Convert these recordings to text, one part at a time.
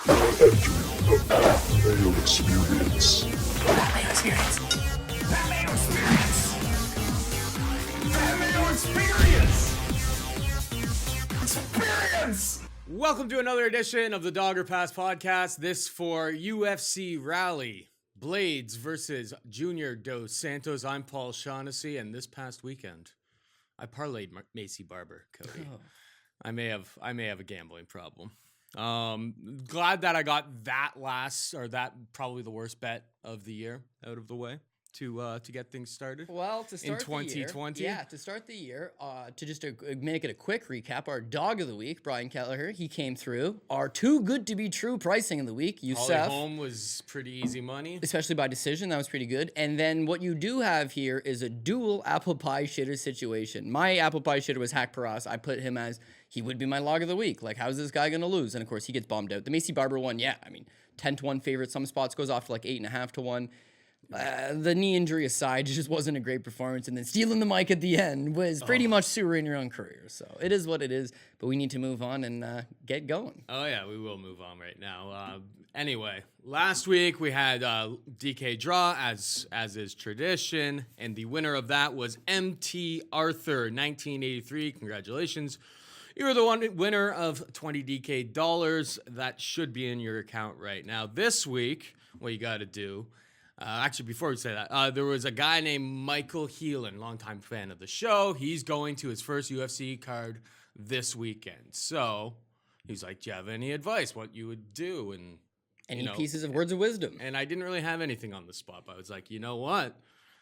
Entering the Mayo Experience. That Mayo Experience. That Mayo Experience. That Mayo Experience. Experience. Welcome to another edition of the Dogger Pass podcast. This for UFC Raleigh Blaydes versus Junior Dos Santos. I'm Paul Shaughnessy, and this past weekend, I parlayed Macy Barber, Cody. Oh. I may have a gambling problem. Glad that I got that probably the worst bet of the year out of the way to get things started. Well, to start in 2020, to start the year, to just make it a quick recap, our dog of the week, Brian Kelleher, he came through. Our too good to be true pricing of the week, Holly Youssef. Holm was pretty easy money, Especially by decision, that was pretty good. And then what you do have here is a dual apple pie shitter situation. My apple pie shitter was Hack Perez. I put him as he would be my log of the week. Like, how's this guy going to lose? And of course, he gets bombed out. The Macy Barber one, 10-1 favorite. Some spots goes off to like 8.5-1. The knee injury aside, it just wasn't a great performance. And then stealing the mic at the end was pretty much sewering your own career. So it is what it is, but we need to move on and get going. Oh, yeah, we will move on right now. Anyway, last week we had DK draw, as is tradition, and the winner of that was MT Arthur, 1983. Congratulations. You're the winner of 20 DK dollars. That should be in your account right now. This week, what you got to do... actually, before we say that, there was a guy named Michael Heelan, longtime fan of the show. He's going to his first UFC card this weekend. So he's like, do you have any advice what you would do? And Any pieces of words of wisdom? And I didn't really have anything on the spot, but I was like, you know what?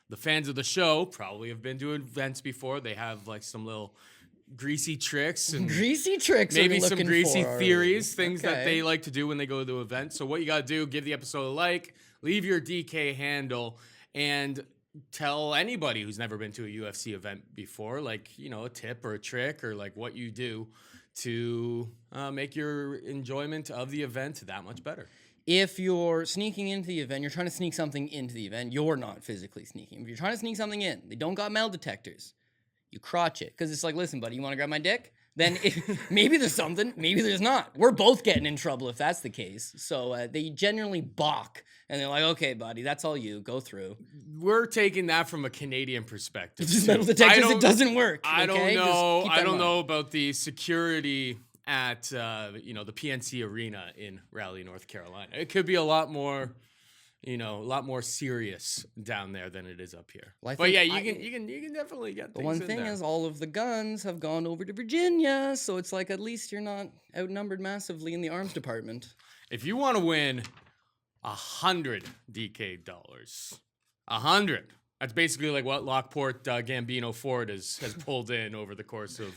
The fans of the show probably have been to events before. They have like some little greasy tricks and maybe some greasy theories, things that they like to do when they go to the event. So what you got to do, give the episode a like, leave your DK handle, and tell anybody who's never been to a UFC event before, like, a tip or a trick or like what you do to make your enjoyment of the event that much better. If you're sneaking into the event, you're trying to sneak something into the event, you're not physically sneaking. If you're trying to sneak something in, they don't got metal detectors. You crotch it. Because it's like, listen, buddy, you want to grab my dick? Then maybe there's something, maybe there's not. We're both getting in trouble if that's the case. So they generally balk. And they're like, okay, buddy, that's all you. Go through. We're taking that from a Canadian perspective. Metal detectors, it doesn't work. I don't know. I don't know about the security at the PNC Arena in Raleigh, North Carolina. It could be a lot more, a lot more serious down there than it is up here. Well, but yeah, you can definitely get things the one in thing there. is all of the guns have gone over to Virginia, so it's like at least you're not outnumbered massively in the arms department. If you want to win 100 DK dollars, 100. That's basically like what Lockport Gambino Ford has pulled in over the course of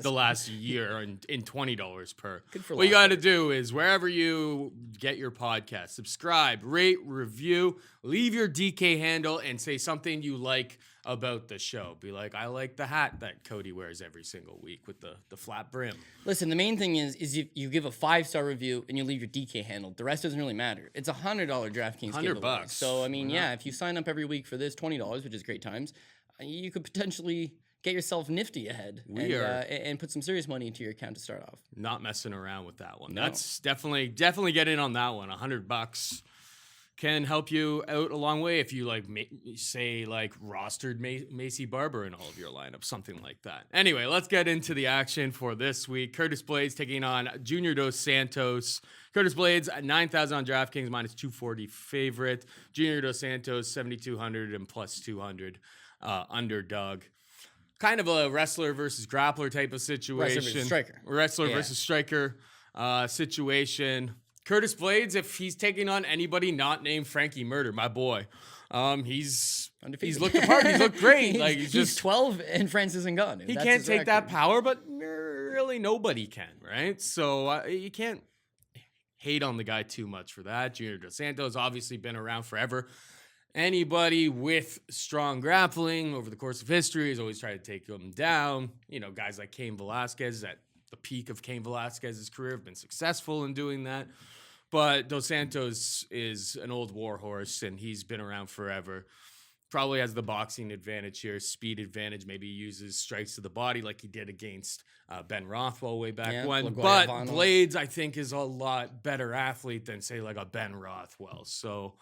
the last year in $20 per. What you got to do is wherever you get your podcast, subscribe, rate, review, leave your DK handle, and say something you like about the show. Be like, I like the hat that Cody wears every single week with the flat brim. Listen, the main thing is if you give a 5-star review and you leave your DK handle, the rest doesn't really matter. It's $100 DraftKings giveaway. $100. So I mean, if you sign up every week for this $20, which is great times, you could potentially get yourself nifty ahead and put some serious money into your account to start off. Not messing around with that one. No. That's definitely get in on that one. $100 can help you out a long way if you rostered Macy Barber in all of your lineups, something like that. Anyway, let's get into the action for this week. Curtis Blaydes taking on Junior Dos Santos. Curtis Blaydes at 9,000 on DraftKings, minus 240 favorite. Junior Dos Santos 7,200 and plus 200 underdog. Kind of a wrestler versus grappler type of situation. Wrestler versus striker situation. Curtis Blaydes, if he's taking on anybody not named Frankie Murder, my boy, he's looked the part. He's looked great. He's 12 and Francis and gone. He can't take that power, but really nobody can, right? So you can't hate on the guy too much for that. Junior Dos Santos obviously been around forever. Anybody with strong grappling over the course of history has always tried to take him down. Guys like Cain Velasquez at the peak of Cain Velasquez's career have been successful in doing that. But Dos Santos is an old war horse, and he's been around forever. Probably has the boxing advantage here, speed advantage. Maybe he uses strikes to the body like he did against Ben Rothwell way back when. But Blaydes, I think, is a lot better athlete than, say, like a Ben Rothwell. So,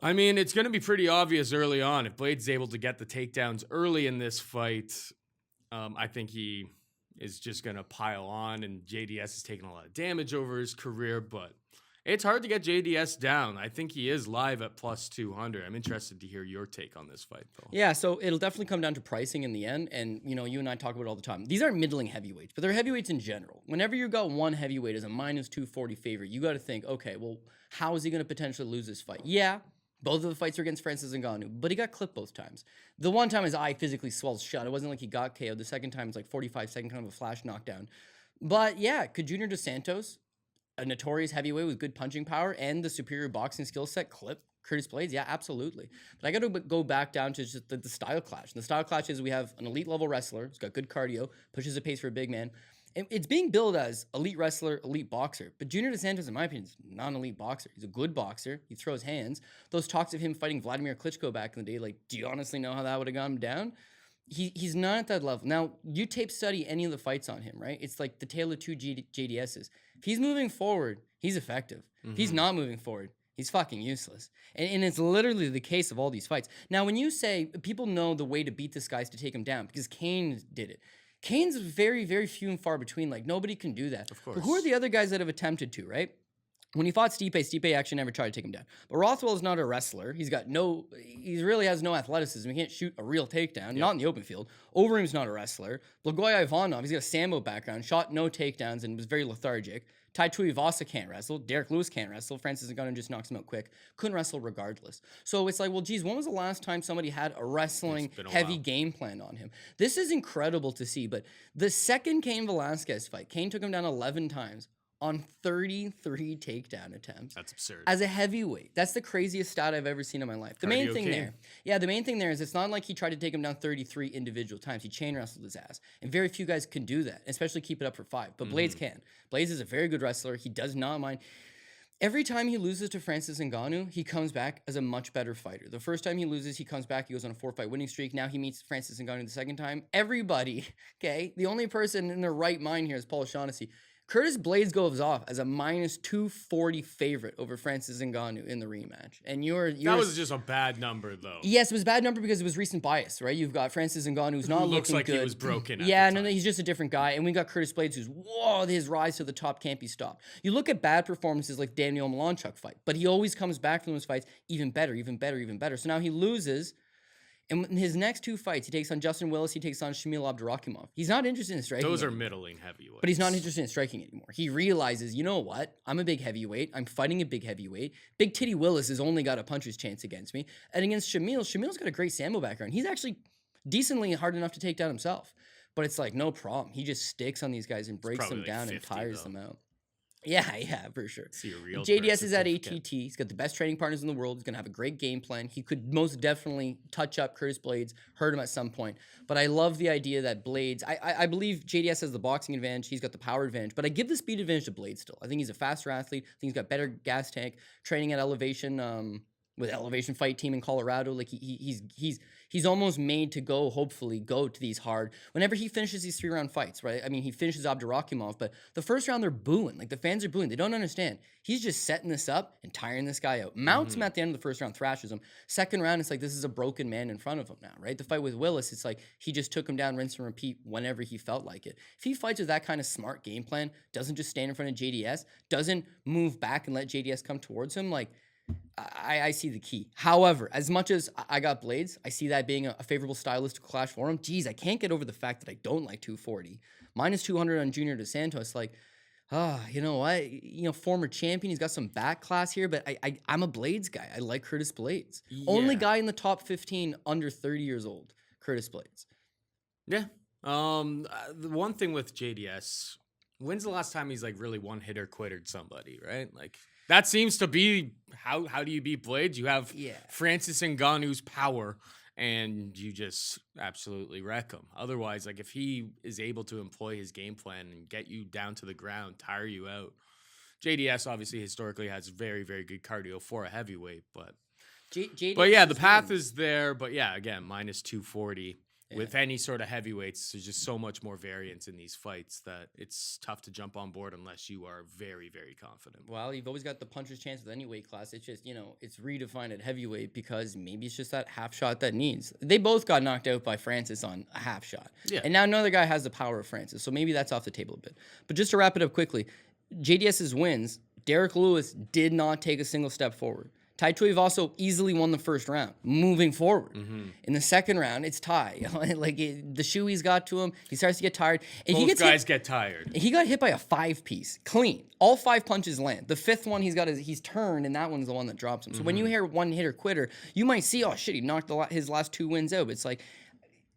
I mean, it's going to be pretty obvious early on. If Blaydes is able to get the takedowns early in this fight, I think he is just going to pile on. And JDS has taken a lot of damage over his career, but it's hard to get JDS down. I think he is live at plus 200. I'm interested to hear your take on this fight, though. Yeah, so it'll definitely come down to pricing in the end. And, you know, you and I talk about it all the time. These aren't middling heavyweights, but they're heavyweights in general. Whenever you got one heavyweight as a minus 240 favorite, you got to think, okay, well, how is he going to potentially lose this fight? Yeah, both of the fights are against Francis Ngannou, but he got clipped both times. The one time his eye physically swells shut. It wasn't like he got KO'd. The second time it's like 45-second kind of a flash knockdown. But yeah, could Junior Dos Santos, a notorious heavyweight with good punching power and the superior boxing skill set, clip Curtis Blaydes? Yeah, absolutely. But I got to go back down to just the style clash. And the style clash is we have an elite level wrestler who's got good cardio, pushes the pace for a big man. And it's being billed as elite wrestler, elite boxer. But Junior Dos Santos, in my opinion, is not an elite boxer. He's a good boxer. He throws hands. Those talks of him fighting Vladimir Klitschko back in the day, like, do you honestly know how that would have gone down? He's not at that level. Now, you tape study any of the fights on him, right? It's like the tale of two JDSs. If he's moving forward, he's effective. If he's not moving forward, he's fucking useless. And it's literally the case of all these fights. Now, when you say people know the way to beat this guy is to take him down, because Kane did it. Kane's very, very few and far between. Like, nobody can do that. Of course. But who are the other guys that have attempted to, right? When he fought Stipe actually never tried to take him down. But Rothwell is not a wrestler. He really has no athleticism. He can't shoot a real takedown, not in the open field. Overeem's not a wrestler. Blagoy Ivanov, he's got a Sambo background, shot no takedowns and was very lethargic. Tai Tuivasa can't wrestle. Derek Lewis can't wrestle. Francis Ngannou just knocks him out quick. Couldn't wrestle regardless. So it's like, well, geez, when was the last time somebody had a wrestling heavy game plan on him? This is incredible to see. But the second Cain Velasquez fight, Cain took him down 11 times on 33 takedown attempts. That's absurd. As a heavyweight. That's the craziest stat I've ever seen in my life. The main thing there is it's not like he tried to take him down 33 individual times. He chain wrestled his ass. And very few guys can do that, especially keep it up for 5. But Blaydes can. Blaydes is a very good wrestler. He does not mind. Every time he loses to Francis Ngannou, he comes back as a much better fighter. The first time he loses, he comes back, he goes on a 4-fight winning streak. Now he meets Francis Ngannou the second time. Everybody, okay? The only person in their right mind here is Paul Shaughnessy. Curtis Blaydes goes off as a minus 240 favorite over Francis Ngannou in the rematch. And that was just a bad number, though. Yes, it was a bad number because it was recent bias, right? You've got Francis Ngannou who's not looks looking like good. He was broken. No, he's just a different guy. And we got Curtis Blaydes who's, his rise to the top can't be stopped. You look at bad performances like Daniel Milanchuk fight, but he always comes back from those fights even better, even better, even better. So now he loses. And in his next 2 fights, he takes on Justin Willis, he takes on Shamil Abdurakhimov. He's not interested in striking. Those are middling heavyweights. But he's not interested in striking anymore. He realizes, you know what? I'm a big heavyweight. I'm fighting a big heavyweight. Big Titty Willis has only got a puncher's chance against me. And against Shamil's got a great Sambo background. He's actually decently hard enough to take down himself. But it's like, no problem. He just sticks on these guys and breaks them down and tires them out. Yeah, for sure. JDS is at ATT. He's got the best training partners in the world. He's going to have a great game plan. He could most definitely touch up Curtis Blaydes, hurt him at some point. But I love the idea that Blaydes, I believe JDS has the boxing advantage. He's got the power advantage. But I give the speed advantage to Blaydes still. I think he's a faster athlete. I think he's got better gas tank, training at Elevation, with Elevation Fight Team in Colorado. Like he's almost made to hopefully go to these hard, whenever he finishes these 3-round fights, right? I mean, he finishes Abdurakhimov, but the first round they're booing. Like the fans are booing. They don't understand. He's just setting this up and tiring this guy out. Mounts him at the end of the first round, thrashes him. Second round, it's like this is a broken man in front of him now, right? The fight with Willis, it's like he just took him down, rinse and repeat whenever he felt like it. If he fights with that kind of smart game plan, doesn't just stand in front of JDS, doesn't move back and let JDS come towards him, like, I see the key. However, as much as I got Blaydes, I see that being a favorable stylistic clash for him. Geez, I can't get over the fact that I don't like 240. Minus 200 on Junior Dos Santos. Like, you know what? Former champion. He's got some back class here, but I'm a Blaydes guy. I like Curtis Blaydes. Yeah. Only guy in the top 15 under 30 years old. Curtis Blaydes. Yeah. The one thing with JDS, when's the last time he's like really one hitter quittered somebody, right? Like, that seems to be how do you beat Blaydes? You have Francis Ngannou's power, and you just absolutely wreck him. Otherwise, like if he is able to employ his game plan and get you down to the ground, tire you out. JDS obviously historically has very, very good cardio for a heavyweight, but But yeah, the path is there. But yeah, again, minus 240. With any sort of heavyweights, there's just so much more variance in these fights that it's tough to jump on board unless you are very, very confident. Well, you've always got the puncher's chance with any weight class. It's just, it's redefined at heavyweight because maybe it's just that half shot that needs. They both got knocked out by Francis on a half shot. Yeah. And now another guy has the power of Francis. So maybe that's off the table a bit. But just to wrap it up quickly, JDS's wins, Derek Lewis did not take a single step forward. Tai Tuivasa easily won the first round, moving forward. In the second round, it's Tai. The shoe he's got to him, he starts to get tired. And Both guys get tired. He got hit by a 5-piece, clean. All 5 punches land. The 5th one he's turned, and that one's the one that drops him. So when you hear one hitter quitter, you might see, oh shit, he knocked his last 2 wins out. But it's like,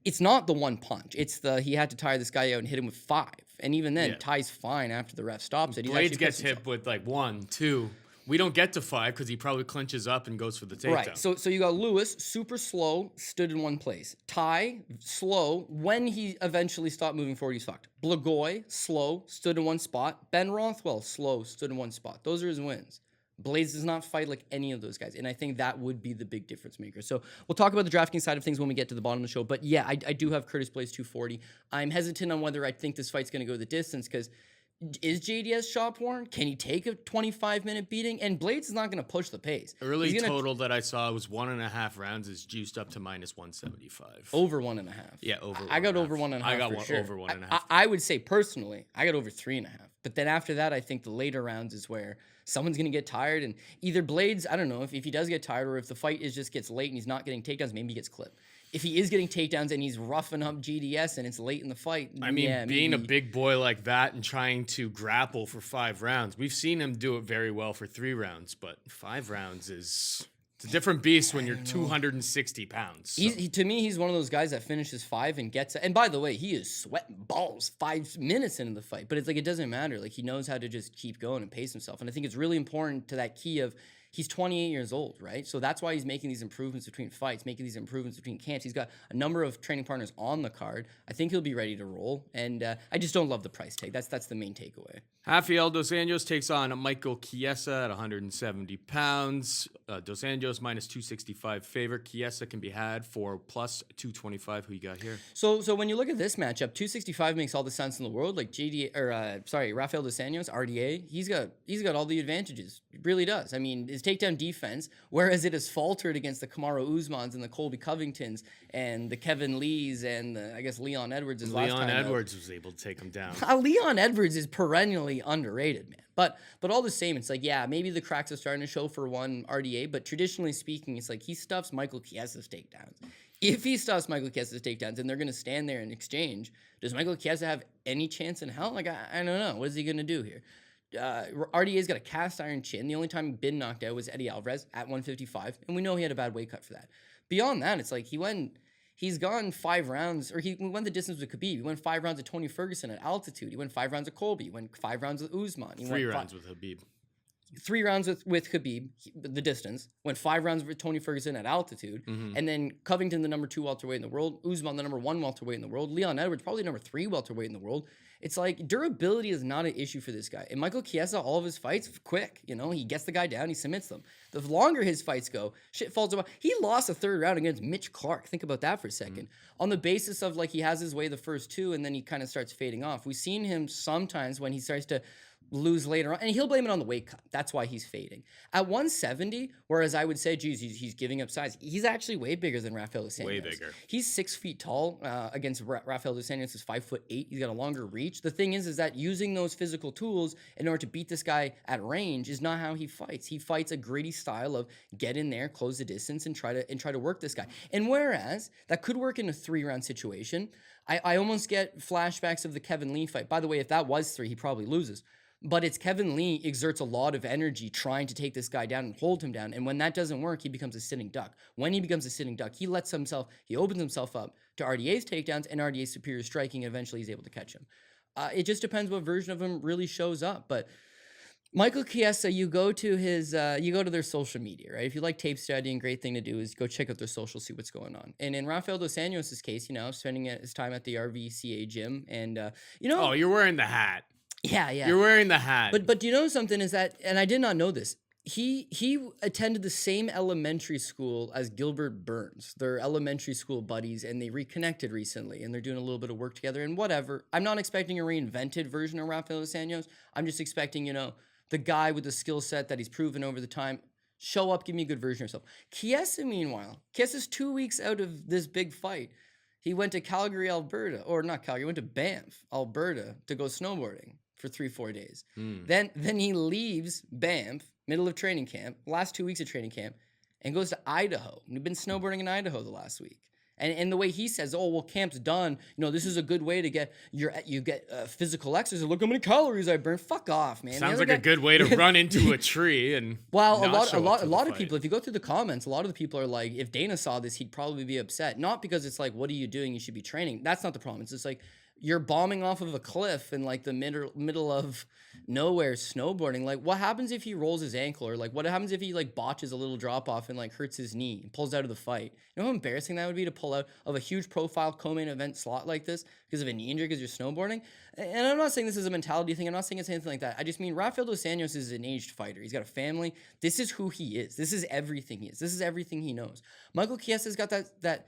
it's not the one punch. It's he had to tire this guy out and hit him with 5. And even then, Tai's fine after the ref stops it. Blaydes gets hit with 1, 2. We don't get to 5 because he probably clinches up and goes for the takedown. Right. So you got Lewis, super slow, stood in one place. Tai, slow. When he eventually stopped moving forward, he's fucked. Blagoy, slow, stood in one spot. Ben Rothwell, slow, stood in one spot. Those are his wins. Blaydes does not fight like any of those guys. And I think that would be the big difference maker. So we'll talk about the DraftKings side of things when we get to the bottom of the show. But yeah, I do have Curtis Blaydes 240. I'm hesitant on whether I think this fight's going to go the distance because is JDS shot worn? Can he take a 25-minute beating? And Blaydes is not going to push the pace. Early total that I saw was 1.5 rounds is juiced up to minus 175. Over 1.5. Yeah, over. I got over 1.5. I got sure. over 1.5. I would say personally, I got over 3.5. But then after that, I think the later rounds is where someone's going to get tired. And either Blaydes, I don't know, if he does get tired or if the fight just gets late and he's not getting takedowns, maybe he gets clipped. If he is getting takedowns and he's roughing up GDS and it's late in the fight, I mean, being a big boy like that and trying to grapple for 5 rounds, we've seen him do it very well for 3 rounds, but 5 rounds it's a different beast when you're 260 pounds. So. To me, he's one of those guys that finishes 5 and gets it. And by the way, he is sweating balls 5 minutes into the fight, but it's like it doesn't matter. Like he knows how to just keep going and pace himself. And I think it's really important to that key of he's 28 years old, right? So that's why he's making these improvements between fights, making these improvements between camps. He's got a number of training partners on the card. I think he'll be ready to roll. And I just don't love the price tag. That's the main takeaway. Rafael Dos Anjos takes on Michael Chiesa at 170 pounds. Dos Anjos minus 265 favorite. Chiesa can be had for plus 225. Who you got here? So when you look at this matchup, 265 makes all the sense in the world. Like Rafael Dos Anjos, RDA, he's got all the advantages. It really does. I mean, his takedown defense, whereas it has faltered against the Kamaru Usmans and the Colby Covingtons and the Kevin Lees and I guess Leon Edwards is last time. Leon Edwards was able to take him down. Leon Edwards is perennially underrated, man. But all the same, it's like, yeah, maybe the cracks are starting to show for one RDA, but traditionally speaking, it's like he stuffs Michael Chiesa's takedowns. If he stuffs Michael Chiesa's takedowns and they're going to stand there and exchange, does Michael Chiesa have any chance in hell? Like, I don't know. What is he going to do here? RDA's got a cast iron chin. The only time he'd been knocked out was Eddie Alvarez at 155, and we know he had a bad weight cut for that. Beyond that, it's like he's gone 5 rounds, or he went the distance with Khabib. He went 5 rounds with Tony Ferguson at altitude. He went 5 rounds with Colby. He went 5 rounds with Usman. He 3 rounds with Khabib. 3 rounds with Khabib, the distance. Went 5 rounds with Tony Ferguson at altitude. And then Covington, the number 2 welterweight in the world. Usman, the number 1 welterweight in the world. Leon Edwards, probably number 3 welterweight in the world. It's like durability is not an issue for this guy. And Michael Chiesa, all of his fights, quick. He gets the guy down, he submits them. The longer his fights go, shit falls apart. He lost a 3rd round against Mitch Clark. Think about that for a second. On the basis of he has his way the first 2 and then he kind of starts fading off. We've seen him sometimes when he starts to lose later on, and he'll blame it on the weight cut. That's why he's fading. At 170, whereas I would say, geez, he's giving up size. He's actually way bigger than Rafael Dos Anjos. Way bigger. He's 6 feet tall against Rafael Dos Anjos is 5'8". He's got a longer reach. The thing is that using those physical tools in order to beat this guy at range is not how he fights. He fights a gritty style of get in there, close the distance, and try to work this guy. And whereas that could work in a 3-round situation, I almost get flashbacks of the Kevin Lee fight. By the way, if that was 3, he probably loses. But it's Kevin Lee exerts a lot of energy trying to take this guy down and hold him down. And when that doesn't work, he becomes a sitting duck. When he becomes a sitting duck, he opens himself up to RDA's takedowns and RDA's superior striking, and eventually he's able to catch him. It just depends what version of him really shows up. But Michael Chiesa, you go to their social media, right? If you like tape studying, great thing to do is go check out their social, see what's going on. And in Rafael Dos Anjos' case, spending his time at the RVCA gym, and Oh, you're wearing the hat. Yeah. You're wearing the hat. But do you know something is that, and I did not know this, he attended the same elementary school as Gilbert Burns. They're elementary school buddies, and they reconnected recently, and they're doing a little bit of work together. And whatever, I'm not expecting a reinvented version of Rafael dos Anjos. I'm just expecting, the guy with the skill set that he's proven over the time. Show up, give me a good version of yourself. Chiesa, meanwhile, Chiesa's 2 weeks out of this big fight. He went to Calgary, Alberta, or not Calgary, he went to Banff, Alberta, to go snowboarding for 3-4 days. Then he leaves Banff, middle of training camp, last 2 weeks of training camp, and goes to Idaho. We've been snowboarding in Idaho the last week. And the way he says, oh, well, camp's done. This is a good way to get physical exercise. Look how many calories I burned. Fuck off, man. Sounds like a good way to run into a tree and well, not a lot of people, if you go through the comments, a lot of the people are like, if Dana saw this, he'd probably be upset. Not because it's like, what are you doing? You should be training. That's not the problem. It's just like, you're bombing off of a cliff in like the middle of nowhere snowboarding. Like, what happens if he rolls his ankle, or like what happens if he like botches a little drop off and like hurts his knee and pulls out of the fight? You know how embarrassing that would be to pull out of a huge profile co-main event slot like this because of a knee injury because you're snowboarding? And I'm not saying this is a mentality thing. I'm not saying it's anything like that. I just mean Rafael dos Anjos is an aged fighter. He's got a family. This is who he is. This is everything he is. This is everything he knows. Michael Chiesa's got that.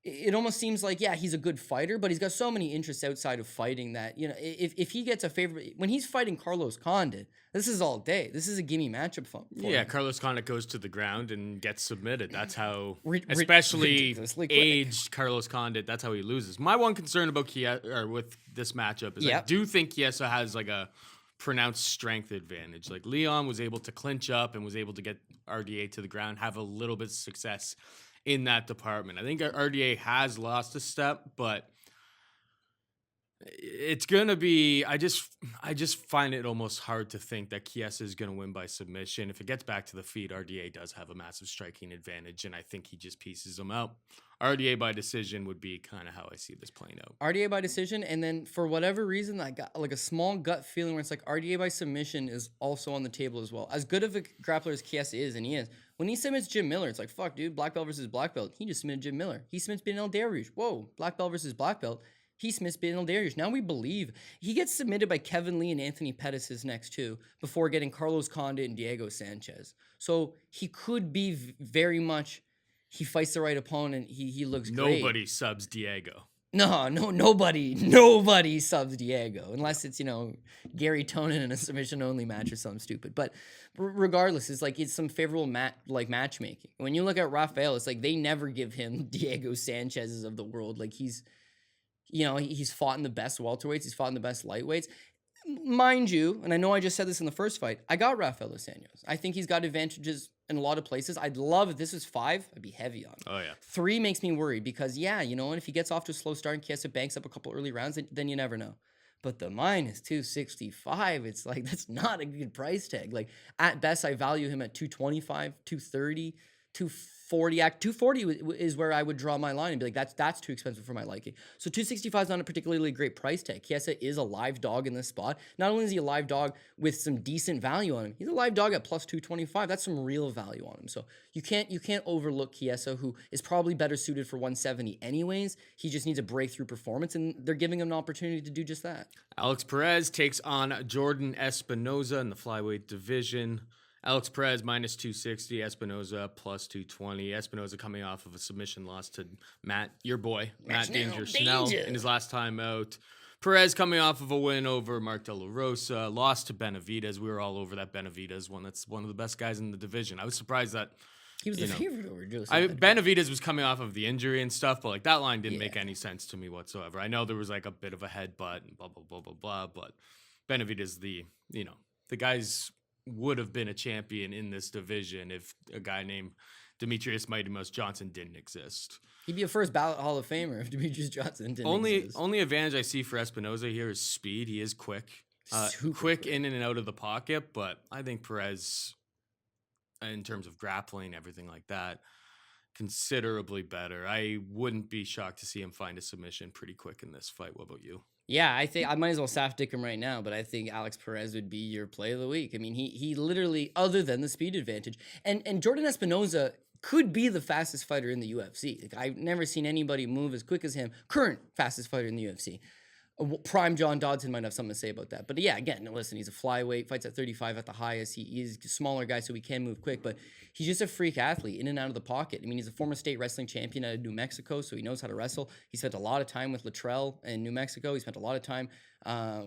It almost seems like, yeah, he's a good fighter, but he's got so many interests outside of fighting that, if he gets a favorite, when he's fighting Carlos Condit, this is all day. This is a gimme matchup for him. Carlos Condit goes to the ground and gets submitted. That's how, especially aged Carlos Condit, that's how he loses. My one concern about Chiesa, or with this matchup, is I do think Chiesa has like a pronounced strength advantage. Like Leon was able to clinch up and was able to get RDA to the ground, have a little bit of success in that department. I think RDA has lost a step, but it's gonna be. I just find it almost hard to think that Chiesa is gonna win by submission. If it gets back to the feet, RDA does have a massive striking advantage, and I think he just pieces them out. RDA by decision would be kind of how I see this playing out. RDA by decision, and then for whatever reason, I got like a small gut feeling where it's like RDA by submission is also on the table as well. As good of a grappler as Chiesa is, and he is, when he submits Jim Miller, it's like, fuck, dude, black belt versus black belt. He just submitted Jim Miller. He submits Benel Dariush. Whoa, black belt versus black belt. He submits Benel Dariush. Now we believe he gets submitted by Kevin Lee and Anthony Pettis his next two before getting Carlos Condit and Diego Sanchez. So he could be very much, he fights the right opponent. He looks great. Nobody subs Diego. No, nobody subs Diego unless it's, Gary Tonin in a submission only match or something stupid. But regardless, it's some favorable matchmaking. When you look at Rafael, it's like they never give him Diego Sanchez's of the world. Like he's fought in the best welterweights, he's fought in the best lightweights. Mind you, and I know I just said this in the first fight, I got Rafael dos Anjos. I think he's got advantages in a lot of places. I'd love if this was 5, I'd be heavy on him. Oh, yeah. 3 makes me worried because, and if he gets off to a slow start and Chiesa banks up a couple early rounds, then you never know. But the minus 265, it's like, that's not a good price tag. Like, at best, I value him at 225, 230, 240. 240 is where I would draw my line and be like, that's too expensive for my liking. So 265 is not a particularly great price tag. Chiesa is a live dog in this spot. Not only is he a live dog with some decent value on him, he's a live dog at plus 225. That's some real value on him. So you can't overlook Chiesa, who is probably better suited for 170 anyways. He just needs a breakthrough performance, and they're giving him an opportunity to do just that. Alex Perez takes on Jordan Espinosa in the flyweight division. Alex Perez minus 260, Espinosa plus 220. Espinosa coming off of a submission loss to Matt, your boy, Matt Danger Schnell in his last time out. Perez coming off of a win over Mark De La Rosa, lost to Benavidez. We were all over that Benavidez one. That's one of the best guys in the division. I was surprised that he was the favorite over Joseph. Benavidez was coming off of the injury and stuff, but that line didn't make any sense to me whatsoever. I know there was a bit of a headbutt and blah, blah, blah, blah, blah, but Benavidez, the guy's would have been a champion in this division if a guy named Demetrius Mighty Mouse Johnson didn't exist. He'd be a first ballot Hall of Famer if Demetrius Johnson didn't exist. Only advantage I see for Espinosa here is speed. He is quick. Quick in and out of the pocket, but I think Perez, in terms of grappling, everything like that, considerably better. I wouldn't be shocked to see him find a submission pretty quick in this fight. What about you? Yeah, I think I might as well Saftic him right now, but I think Alex Perez would be your play of the week. I mean, he literally, other than the speed advantage, and Jordan Espinosa could be the fastest fighter in the UFC. I've never seen anybody move as quick as him. Current fastest fighter in the UFC. Prime John Dodson might have something to say about that. But yeah, again, listen, he's a flyweight, fights at 35 at the highest. He's a smaller guy, so he can move quick, but he's just a freak athlete in and out of the pocket. I mean, he's a former state wrestling champion out of New Mexico, so he knows how to wrestle. He spent a lot of time with Luttrell in New Mexico. He spent a lot of time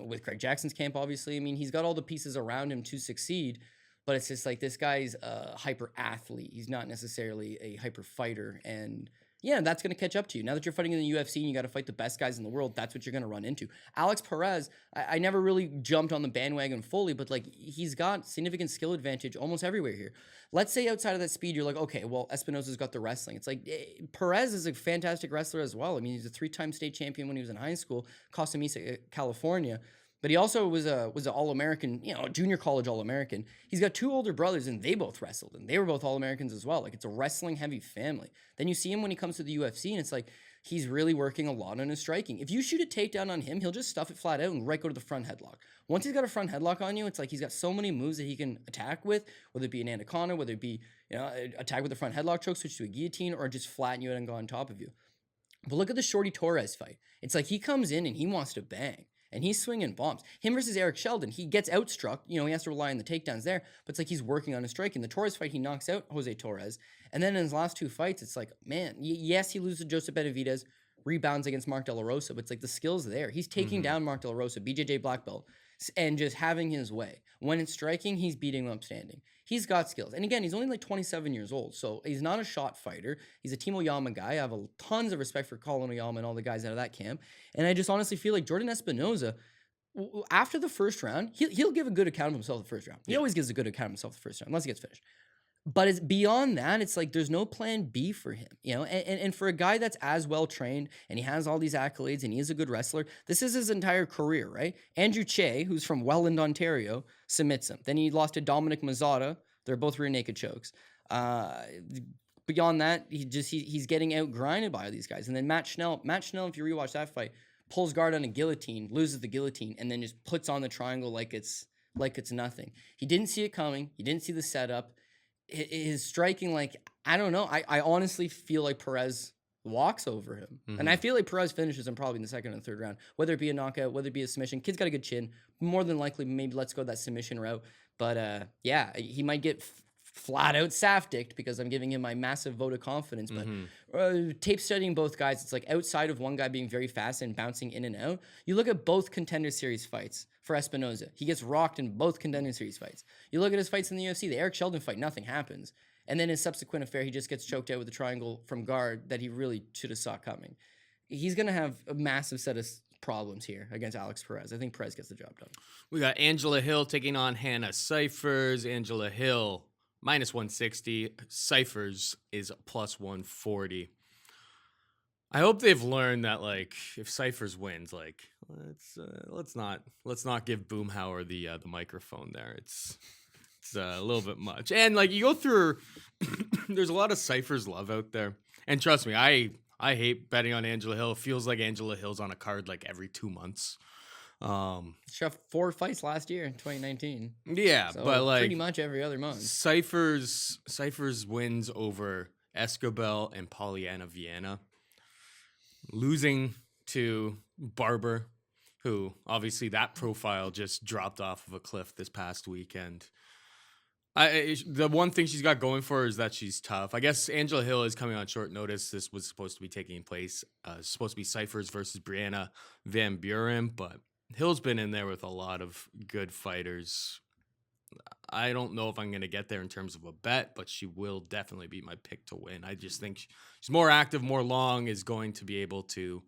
with Craig Jackson's camp, obviously. I mean, he's got all the pieces around him to succeed, but it's just like this guy's a hyper athlete. He's not necessarily a hyper fighter, and yeah, that's going to catch up to you. Now that you're fighting in the UFC and you got to fight the best guys in the world, that's what you're going to run into. Alex Perez, I never really jumped on the bandwagon fully, but like he's got significant skill advantage almost everywhere here. Let's say outside of that speed, you're like, okay, well, Espinosa's got the wrestling. It's like Perez is a fantastic wrestler as well. I mean, he's a 3-time state champion when he was in high school, Costa Mesa, California. But he also was an All-American, junior college All-American. He's got 2 older brothers, and they both wrestled, and they were both All-Americans as well. Like, it's a wrestling-heavy family. Then you see him when he comes to the UFC, and it's like he's really working a lot on his striking. If you shoot a takedown on him, he'll just stuff it flat out and right go to the front headlock. Once he's got a front headlock on you, it's like he's got so many moves that he can attack with, whether it be an anaconda, whether it be attack with the front headlock choke, switch to a guillotine, or just flatten you out and go on top of you. But look at the Shorty Torres fight. It's like he comes in and he wants to bang. And he's swinging bombs. Him versus Eric Sheldon, he gets outstruck. He has to rely on the takedowns there, but it's like he's working on his striking. The Torres fight, he knocks out Jose Torres. And then in his last 2 fights, it's like, man, yes, he loses to Joseph Benavidez, rebounds against Mark De La Rosa, but it's like the skill's there. He's taking down Mark De La Rosa, BJJ black belt, and just having his way. When it's striking, he's beating him up standing. He's got skills. And again, he's only like 27 years old, so he's not a shot fighter. He's a Team Oyama guy. I have tons of respect for Colin Oyama and all the guys out of that camp. And I just honestly feel like Jordan Espinosa, after the first round, he'll give a good account of himself the first round. He always gives a good account of himself the first round, unless he gets finished. But it's beyond that, it's like there's no plan B for him, and for a guy that's as well trained and he has all these accolades and he is a good wrestler, this is his entire career, right? Andrew Che, who's from Welland, Ontario, submits him. Then he lost to Dominic Mazzotta. They're both rear naked chokes. Beyond that, he's getting out grinded by these guys. And then Matt Schnell, if you rewatch that fight, pulls guard on a guillotine, loses the guillotine, and then just puts on the triangle like it's nothing. He didn't see it coming. He didn't see the setup. His striking, I don't know. I honestly feel like Perez walks over him. And I feel like Perez finishes him probably in the second and third round, whether it be a knockout, whether it be a submission. Kid's got a good chin. More than likely, maybe let's go that submission route. But yeah, he might get flat out Safticked because I'm giving him my massive vote of confidence. But tape studying both guys, it's like outside of one guy being very fast and bouncing in and out, you look at both Contender Series fights for Espinosa. He gets rocked in both Contender Series fights. You look at his fights in the UFC, the Eric Sheldon fight, nothing happens. And then his subsequent affair, he just gets choked out with a triangle from guard that he really should have saw coming. He's going to have a massive set of problems here against Alex Perez. I think Perez gets the job done. We got Angela Hill taking on Hannah Cifers. Angela Hill minus 160. Cifers is plus 140. I hope they've learned that, if Cifers wins, let's not give Boomhauer the microphone there. It's a little bit much. And you go through, there's a lot of Cifers love out there. And trust me, I hate betting on Angela Hill. It feels like Angela Hill's on a card every 2 months. She had 4 fights last year in 2019. Yeah, so but pretty much every other month. Cifers wins over Escobel and Pollyanna Vienna, losing to Barber, who obviously that profile just dropped off of a cliff this past weekend. The one thing she's got going for her is that she's tough. I guess Angela Hill is coming on short notice. This was supposed to be taking place. Supposed to be Cifers versus Brianna Van Buren, but Hill's been in there with a lot of good fighters. I don't know if I'm going to get there in terms of a bet, but she will definitely be my pick to win. I just think she's more active, more long, is going to be able to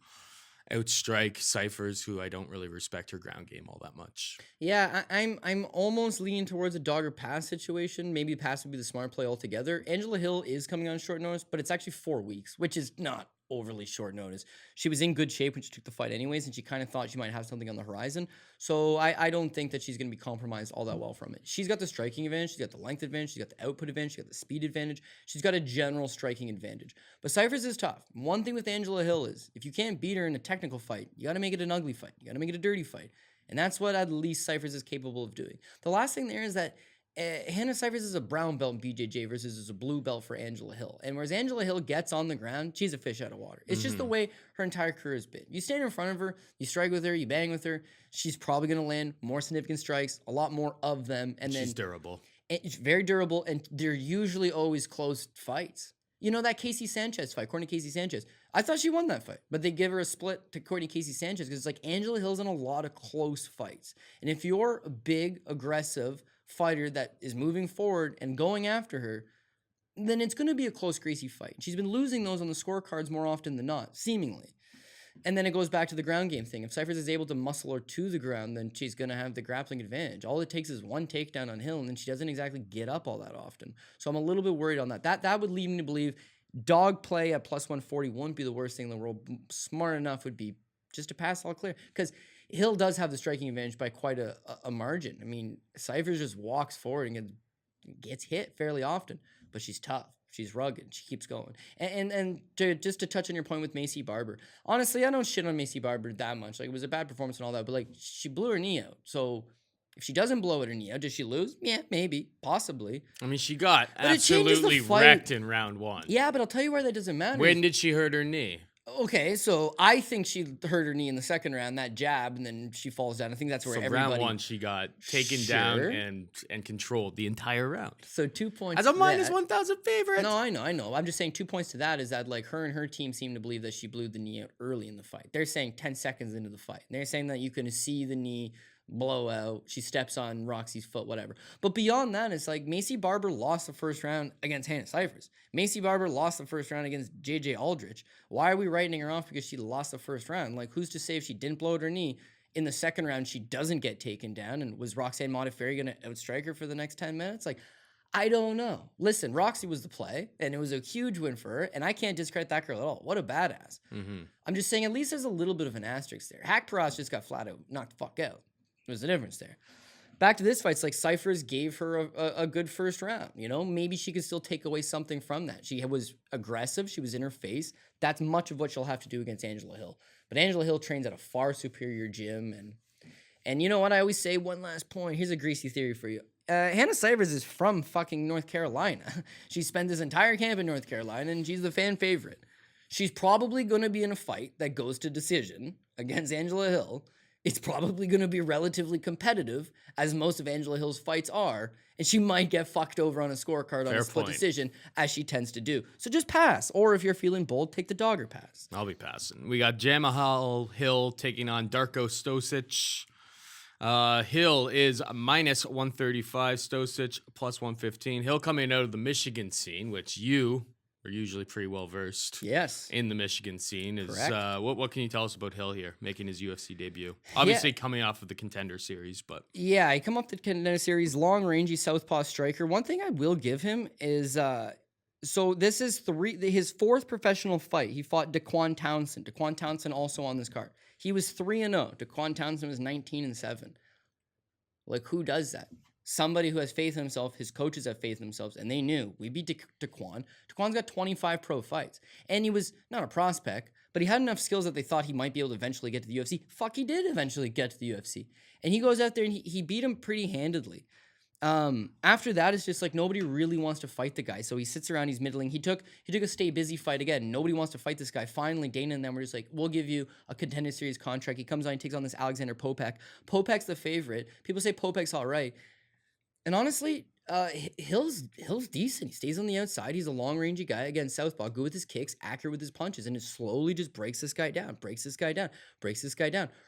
outstrike Cifers, who I don't really respect her ground game all that much. Yeah, I'm almost leaning towards a dog or pass situation. Maybe pass would be the smart play altogether. Angela Hill is coming on short notice, but it's actually 4 weeks, which is not overly short notice. She was in good shape when she took the fight anyways, and she kind of thought she might have something on the horizon. So I don't think that she's going to be compromised all that well from it. She's got the striking advantage, she's got the length advantage, she's got the output advantage, she's got the speed advantage, she's got a general striking advantage. But Cifers is tough. One thing with Angela Hill is, if you can't beat her in a technical fight, you got to make it an ugly fight. You got to make it a dirty fight. And that's what at least Cifers is capable of doing. The last thing there is that Hannah Cifers is a brown belt in BJJ versus is a blue belt for Angela Hill. And whereas Angela Hill gets on the ground, she's a fish out of water. It's just the way her entire career has been. You stand in front of her, you strike with her, you bang with her, she's probably going to land more significant strikes, a lot more of them. And She's durable. It's very durable, and they're usually always close fights. You know that Casey Sanchez fight, Courtney Casey Sanchez. I thought she won that fight, but they give her a split to Courtney Casey Sanchez because it's like Angela Hill's in a lot of close fights. And if you're a big, aggressive fighter that is moving forward and going after her, then it's going to be a close, greasy fight. She's been losing those on the scorecards more often than not, seemingly. And then it goes back to the ground game thing. If Cifers is able to muscle her to the ground, then she's going to have the grappling advantage. All it takes is one takedown on Hill, and then she doesn't exactly get up all that often. So I'm a little bit worried on that. That would lead me to believe dog play at plus 140 wouldn't be the worst thing in the world. Smart enough would be just to pass all clear. Because Hill does have the striking advantage by quite a margin. I mean, Cifers just walks forward and gets hit fairly often, but she's tough. She's rugged. She keeps going. And just to touch on your point with Macy Barber, honestly, I don't shit on Macy Barber that much. Like, it was a bad performance and all that, but like, she blew her knee out. So if she doesn't blow her knee out, does she lose? Yeah, maybe, possibly. I mean, she got But it changes the absolutely fight. wrecked in round 1. Yeah, but I'll tell you why that doesn't matter. When did she hurt her knee? Okay, so I think she hurt her knee in the second round, that jab, and then she falls down. I think that's where So everybody... round 1, she got taken down and controlled the entire round. So 2 points As a to minus that. 1,000 favorite. No, I know. I'm just saying 2 points to that is that like her and her team seem to believe that she blew the knee out early in the fight. They're saying 10 seconds into the fight. They're saying that you can see the knee blow out. She steps on Roxy's foot, whatever. But beyond that, it's like Macy Barber lost the first round against Hannah Cifers. Macy Barber lost the first round against JJ Aldrich. Why are we writing her off because she lost the first round? Like, who's to say if she didn't blow out her knee in the second round, she doesn't get taken down? And was Roxanne Modafferi going to outstrike her for the next 10 minutes? Like, I don't know. Listen, Roxy was the play, and it was a huge win for her, and I can't discredit that girl at all. What a badass. I'm just saying, at least there's a little bit of an asterisk there. Hack Perez just got flat out knocked the fuck out. There's a difference there. Back to this fight, it's like Cifers gave her a good first round. You know, maybe she could still take away something from that. She was aggressive. She was in her face. That's much of what she'll have to do against Angela Hill. But Angela Hill trains at a far superior gym. And you know what? I always say one last point. Here's a greasy theory for you. Hannah Cifers is from fucking North Carolina. She spent this entire camp in North Carolina, and she's the fan favorite. She's probably going to be in a fight that goes to decision against Angela Hill. It's probably going to be relatively competitive, as most of Angela Hill's fights are, and she might get fucked over on a scorecard on a split decision, as she tends to do. So just pass, or if you're feeling bold, take the dogger pass. I'll be passing. We got Jamahal Hill taking on Darko Stoisic. Hill is minus 135, Stoisic plus 115. Hill coming out of the Michigan scene, which you are usually pretty well versed. Yes. In the Michigan scene. Is what can you tell us about Hill here, making his UFC debut? Yeah. Obviously coming off of the Contender Series, but yeah, he come up the Contender Series, long rangey southpaw striker. One thing I will give him is so this is his fourth professional fight. He fought Daquan Townsend. Daquan Townsend also on this card. He was 3-0. Daquan Townsend was 19-7. Like, who does that? Somebody who has faith in himself, his coaches have faith in themselves, and they knew we beat Daquan. Daquan's got 25 pro fights, and he was not a prospect, but he had enough skills that they thought he might be able to eventually get to the UFC. Fuck, he did eventually get to the UFC, and he goes out there and he beat him pretty handedly. After that, it's just like nobody really wants to fight the guy, so he sits around, he's middling. He took a stay busy fight again. Nobody wants to fight this guy. Finally, Dana and them were just like, we'll give you a Contender Series contract. He comes on, he takes on this Alexander Popek. Popek's the favorite. People say Popek's all right. And honestly, Hill's decent. He stays on the outside. He's a long-rangey guy. Again, southpaw, good with his kicks, accurate with his punches, and it slowly just breaks this guy down,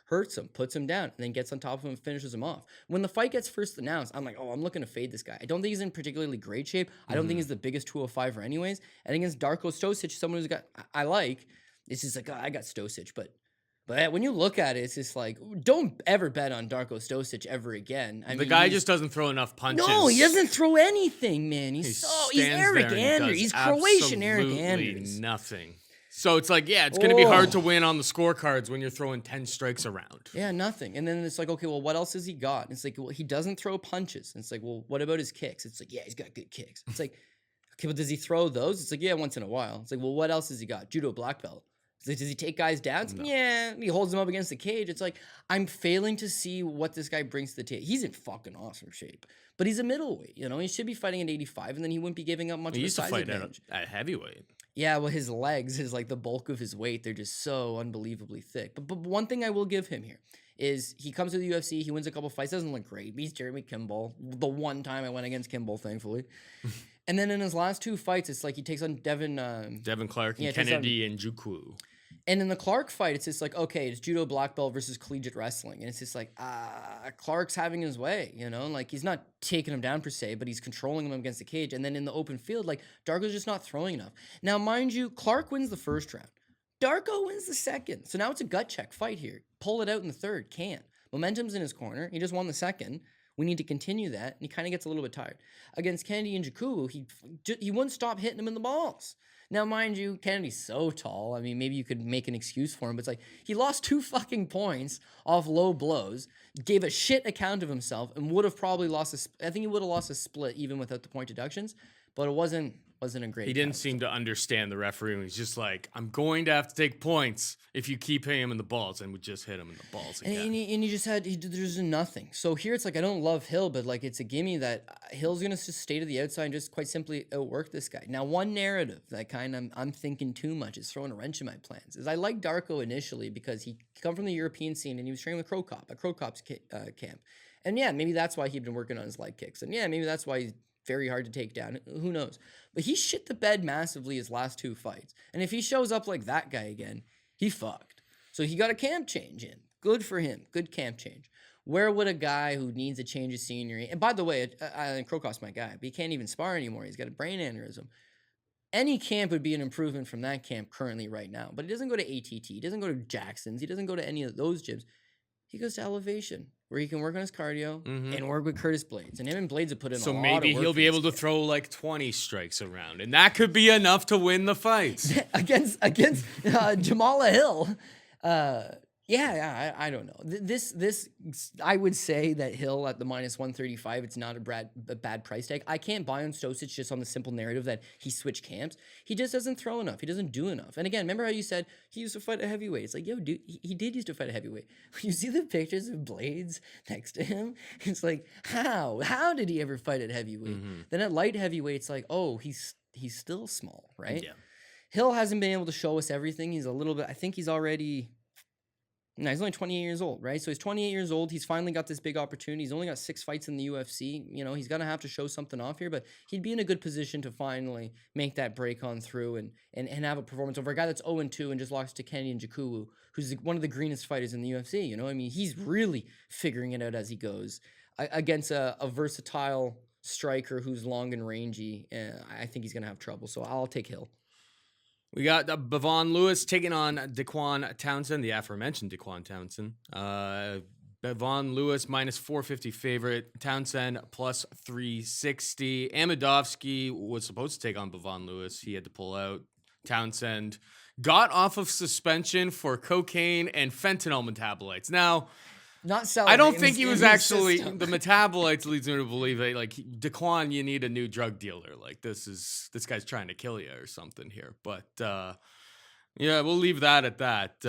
hurts him, puts him down, and then gets on top of him and finishes him off. When the fight gets first announced, I'm like, I'm looking to fade this guy. I don't think he's in particularly great shape. I don't think he's the biggest 205er anyways. And against Darko Stoisic, someone who's got, I like, it's just like, I got Stoisic, but when you look at it, it's just like, don't ever bet on Darko Stoisic ever again. I mean, the guy just doesn't throw enough punches. No, he doesn't throw anything, man. He's Eric Anders. He's Croatian Eric Anders. Nothing. So it's like, yeah, it's going to be hard to win on the scorecards when you're throwing 10 strikes around. Yeah, nothing. And then it's like, okay, well, what else has he got? And it's like, well, he doesn't throw punches. And it's like, well, what about his kicks? It's like, yeah, he's got good kicks. It's like, okay, but does he throw those? It's like, yeah, once in a while. It's like, well, what else has he got? Judo black belt. It's like, does he take guys down? Yeah, he holds them up against the cage. It's like, I'm failing to see what this guy brings to the table. He's in fucking awesome shape, but he's a middleweight. You know, he should be fighting at 85, and then he wouldn't be giving up much He of a used to size fight advantage. at heavyweight. Yeah, well, his legs is like the bulk of his weight. They're just so unbelievably thick. But one thing I will give him here is he comes to the UFC, he wins a couple fights, doesn't look great, beats Jeremy Kimball. The one time I went against Kimball, thankfully. And then in his last 2 fights, it's like he takes on Devin Clark and yeah, Kennedy and Njoku. And in the Clark fight, it's just like, okay, it's judo black belt versus collegiate wrestling. And it's just like, Clark's having his way, you know? Like, he's not taking him down per se, but he's controlling him against the cage. And then in the open field, like, Darko's just not throwing enough. Now, mind you, Clark wins the first round. Darko wins the second. So now it's a gut check fight here. Pull it out in the third. Can't. Momentum's in his corner. He just won the second. We need to continue that. And he kind of gets a little bit tired. Against Kennedy and Njoku, he wouldn't stop hitting him in the balls. Now, mind you, Kennedy's so tall. I mean, maybe you could make an excuse for him, but it's like he lost 2 fucking points off low blows, gave a shit account of himself, and would have probably lost I think he would have lost a split even without the point deductions, but it wasn't a great. He didn't seem to understand the referee. He's just like, I'm going to have to take points if you keep hitting him in the balls, and we just hit him in the balls again. And he just there's nothing. So here it's like, I don't love Hill, but like it's a gimme that Hill's going to just stay to the outside and just quite simply outwork this guy. Now, one narrative that kind of I'm thinking too much is throwing a wrench in my plans is I like Darko initially because he come from the European scene and he was training with Krokop at Krokop's camp. And yeah, maybe that's why he'd been working on his leg kicks. And yeah, maybe that's why he's very hard to take down. Who knows? But he shit the bed massively his last 2 fights. And if he shows up like that guy again, he fucked. So he got a camp change in. Good for him. Good camp change. Where would a guy who needs a change of scenery, and by the way, Krokop's my guy, but he can't even spar anymore. He's got a brain aneurysm. Any camp would be an improvement from that camp currently right now. But he doesn't go to ATT. He doesn't go to Jackson's. He doesn't go to any of those gyms. He goes to Elevation, where he can work on his cardio and work with Curtis Blaydes. And him and Blaydes have put in a lot of work. So maybe he'll be able to throw like 20 strikes around, and that could be enough to win the fights. against Jamala Hill. I don't know. This I would say that Hill at the minus 135, it's not a bad price tag. I can't buy on Stoisic just on the simple narrative that he switched camps. He just doesn't throw enough. He doesn't do enough. And again, remember how you said he used to fight a heavyweight? It's like, yo, dude, he did used to fight a heavyweight. You see the pictures of Blaydes next to him? It's like, how did he ever fight at heavyweight? Then at light heavyweight, it's like, oh, he's still small, right? Yeah. Hill hasn't been able to show us everything. He's a little bit, I think he's already, no, he's only 28 years old, right? So he's 28 years old. He's finally got this big opportunity. He's only got 6 fights in the UFC. You know, he's going to have to show something off here, but he'd be in a good position to finally make that break on through and have a performance over a guy that's 0-2 and just lost to Kennedy and Njoku, who's one of the greenest fighters in the UFC. You know, I mean, he's really figuring it out as he goes against a versatile striker who's long and rangy. I think he's going to have trouble. So I'll take Hill. We got Bevon Lewis taking on Daquan Townsend, the aforementioned Daquan Townsend. Bevon Lewis minus 450 favorite. Townsend plus 360. Amidovsky was supposed to take on Bevon Lewis. He had to pull out. Townsend got off of suspension for cocaine and fentanyl metabolites. Now, not selling. I don't think he was actually the metabolites leads me to believe that like Daquan, you need a new drug dealer. Like this guy's trying to kill you or something here. But yeah, we'll leave that at that.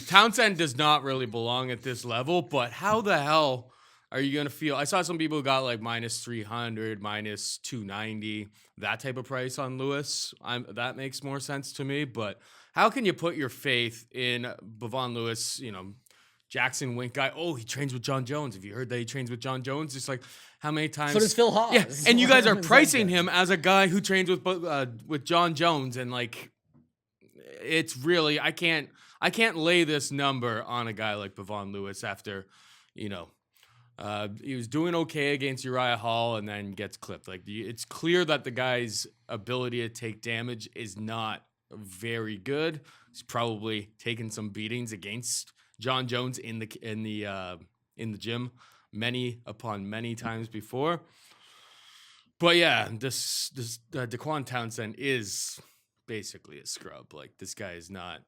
Townsend does not really belong at this level. But how the hell are you gonna feel? I saw some people who got like minus 300, minus 290, that type of price on Lewis. That makes more sense to me. But how can you put your faith in Bevon Lewis? You know, Jackson Wink guy. Oh, he trains with John Jones. Have you heard that he trains with John Jones? It's like, how many times? So does Phil Haas. Yeah, and you guys are pricing him as a guy who trains with John Jones, and like, it's really I can't lay this number on a guy like Bevon Lewis after, you know, he was doing okay against Uriah Hall and then gets clipped. Like it's clear that the guy's ability to take damage is not very good. He's probably taken some beatings against John Jones in the gym many times before. But yeah, this Daquan Townsend is basically a scrub. Like this guy is not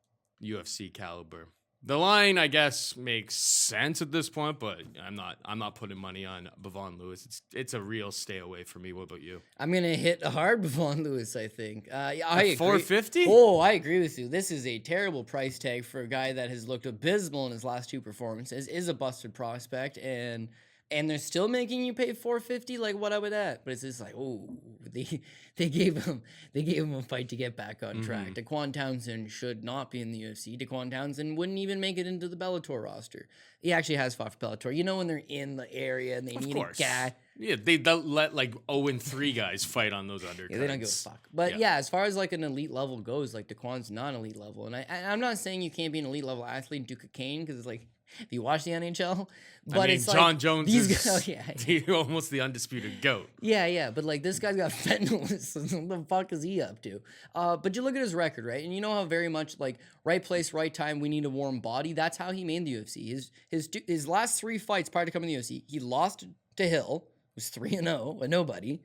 UFC caliber. The line, I guess, makes sense at this point, but I'm not putting money on Bevon Lewis. It's a real stay away for me. What about you? I'm gonna hit a hard Bevon Lewis, I think. Yeah, I agree. 450? Oh, I agree with you. This is a terrible price tag for a guy that has looked abysmal in his last 2 performances, is a busted prospect, and they're still making you pay 450. Like, what up with that? But it's just like, oh, they gave him a fight to get back on track. Daquan Townsend should not be in the UFC. Daquan Townsend wouldn't even make it into the Bellator roster. He actually has fought for Bellator. You know, when they're in the area and they need a guy. Yeah, they don't let like 0-3 guys fight on those undercards. Yeah, they don't give a fuck. But yeah, as far as like an elite level goes, like Daquan's not an elite level. And I'm not saying you can't be an elite level athlete and do cocaine, because it's like, if you watch the NHL, but I mean, it's John like, Jones these is guys, almost the undisputed GOAT. Yeah, but like this guy's got fentanyl. What the fuck is he up to? But you look at his record, right? And you know how very much like right place, right time, we need a warm body. That's how he made the UFC. His last 3 fights prior to coming to the UFC, he lost to Hill, who was 3-0, a nobody.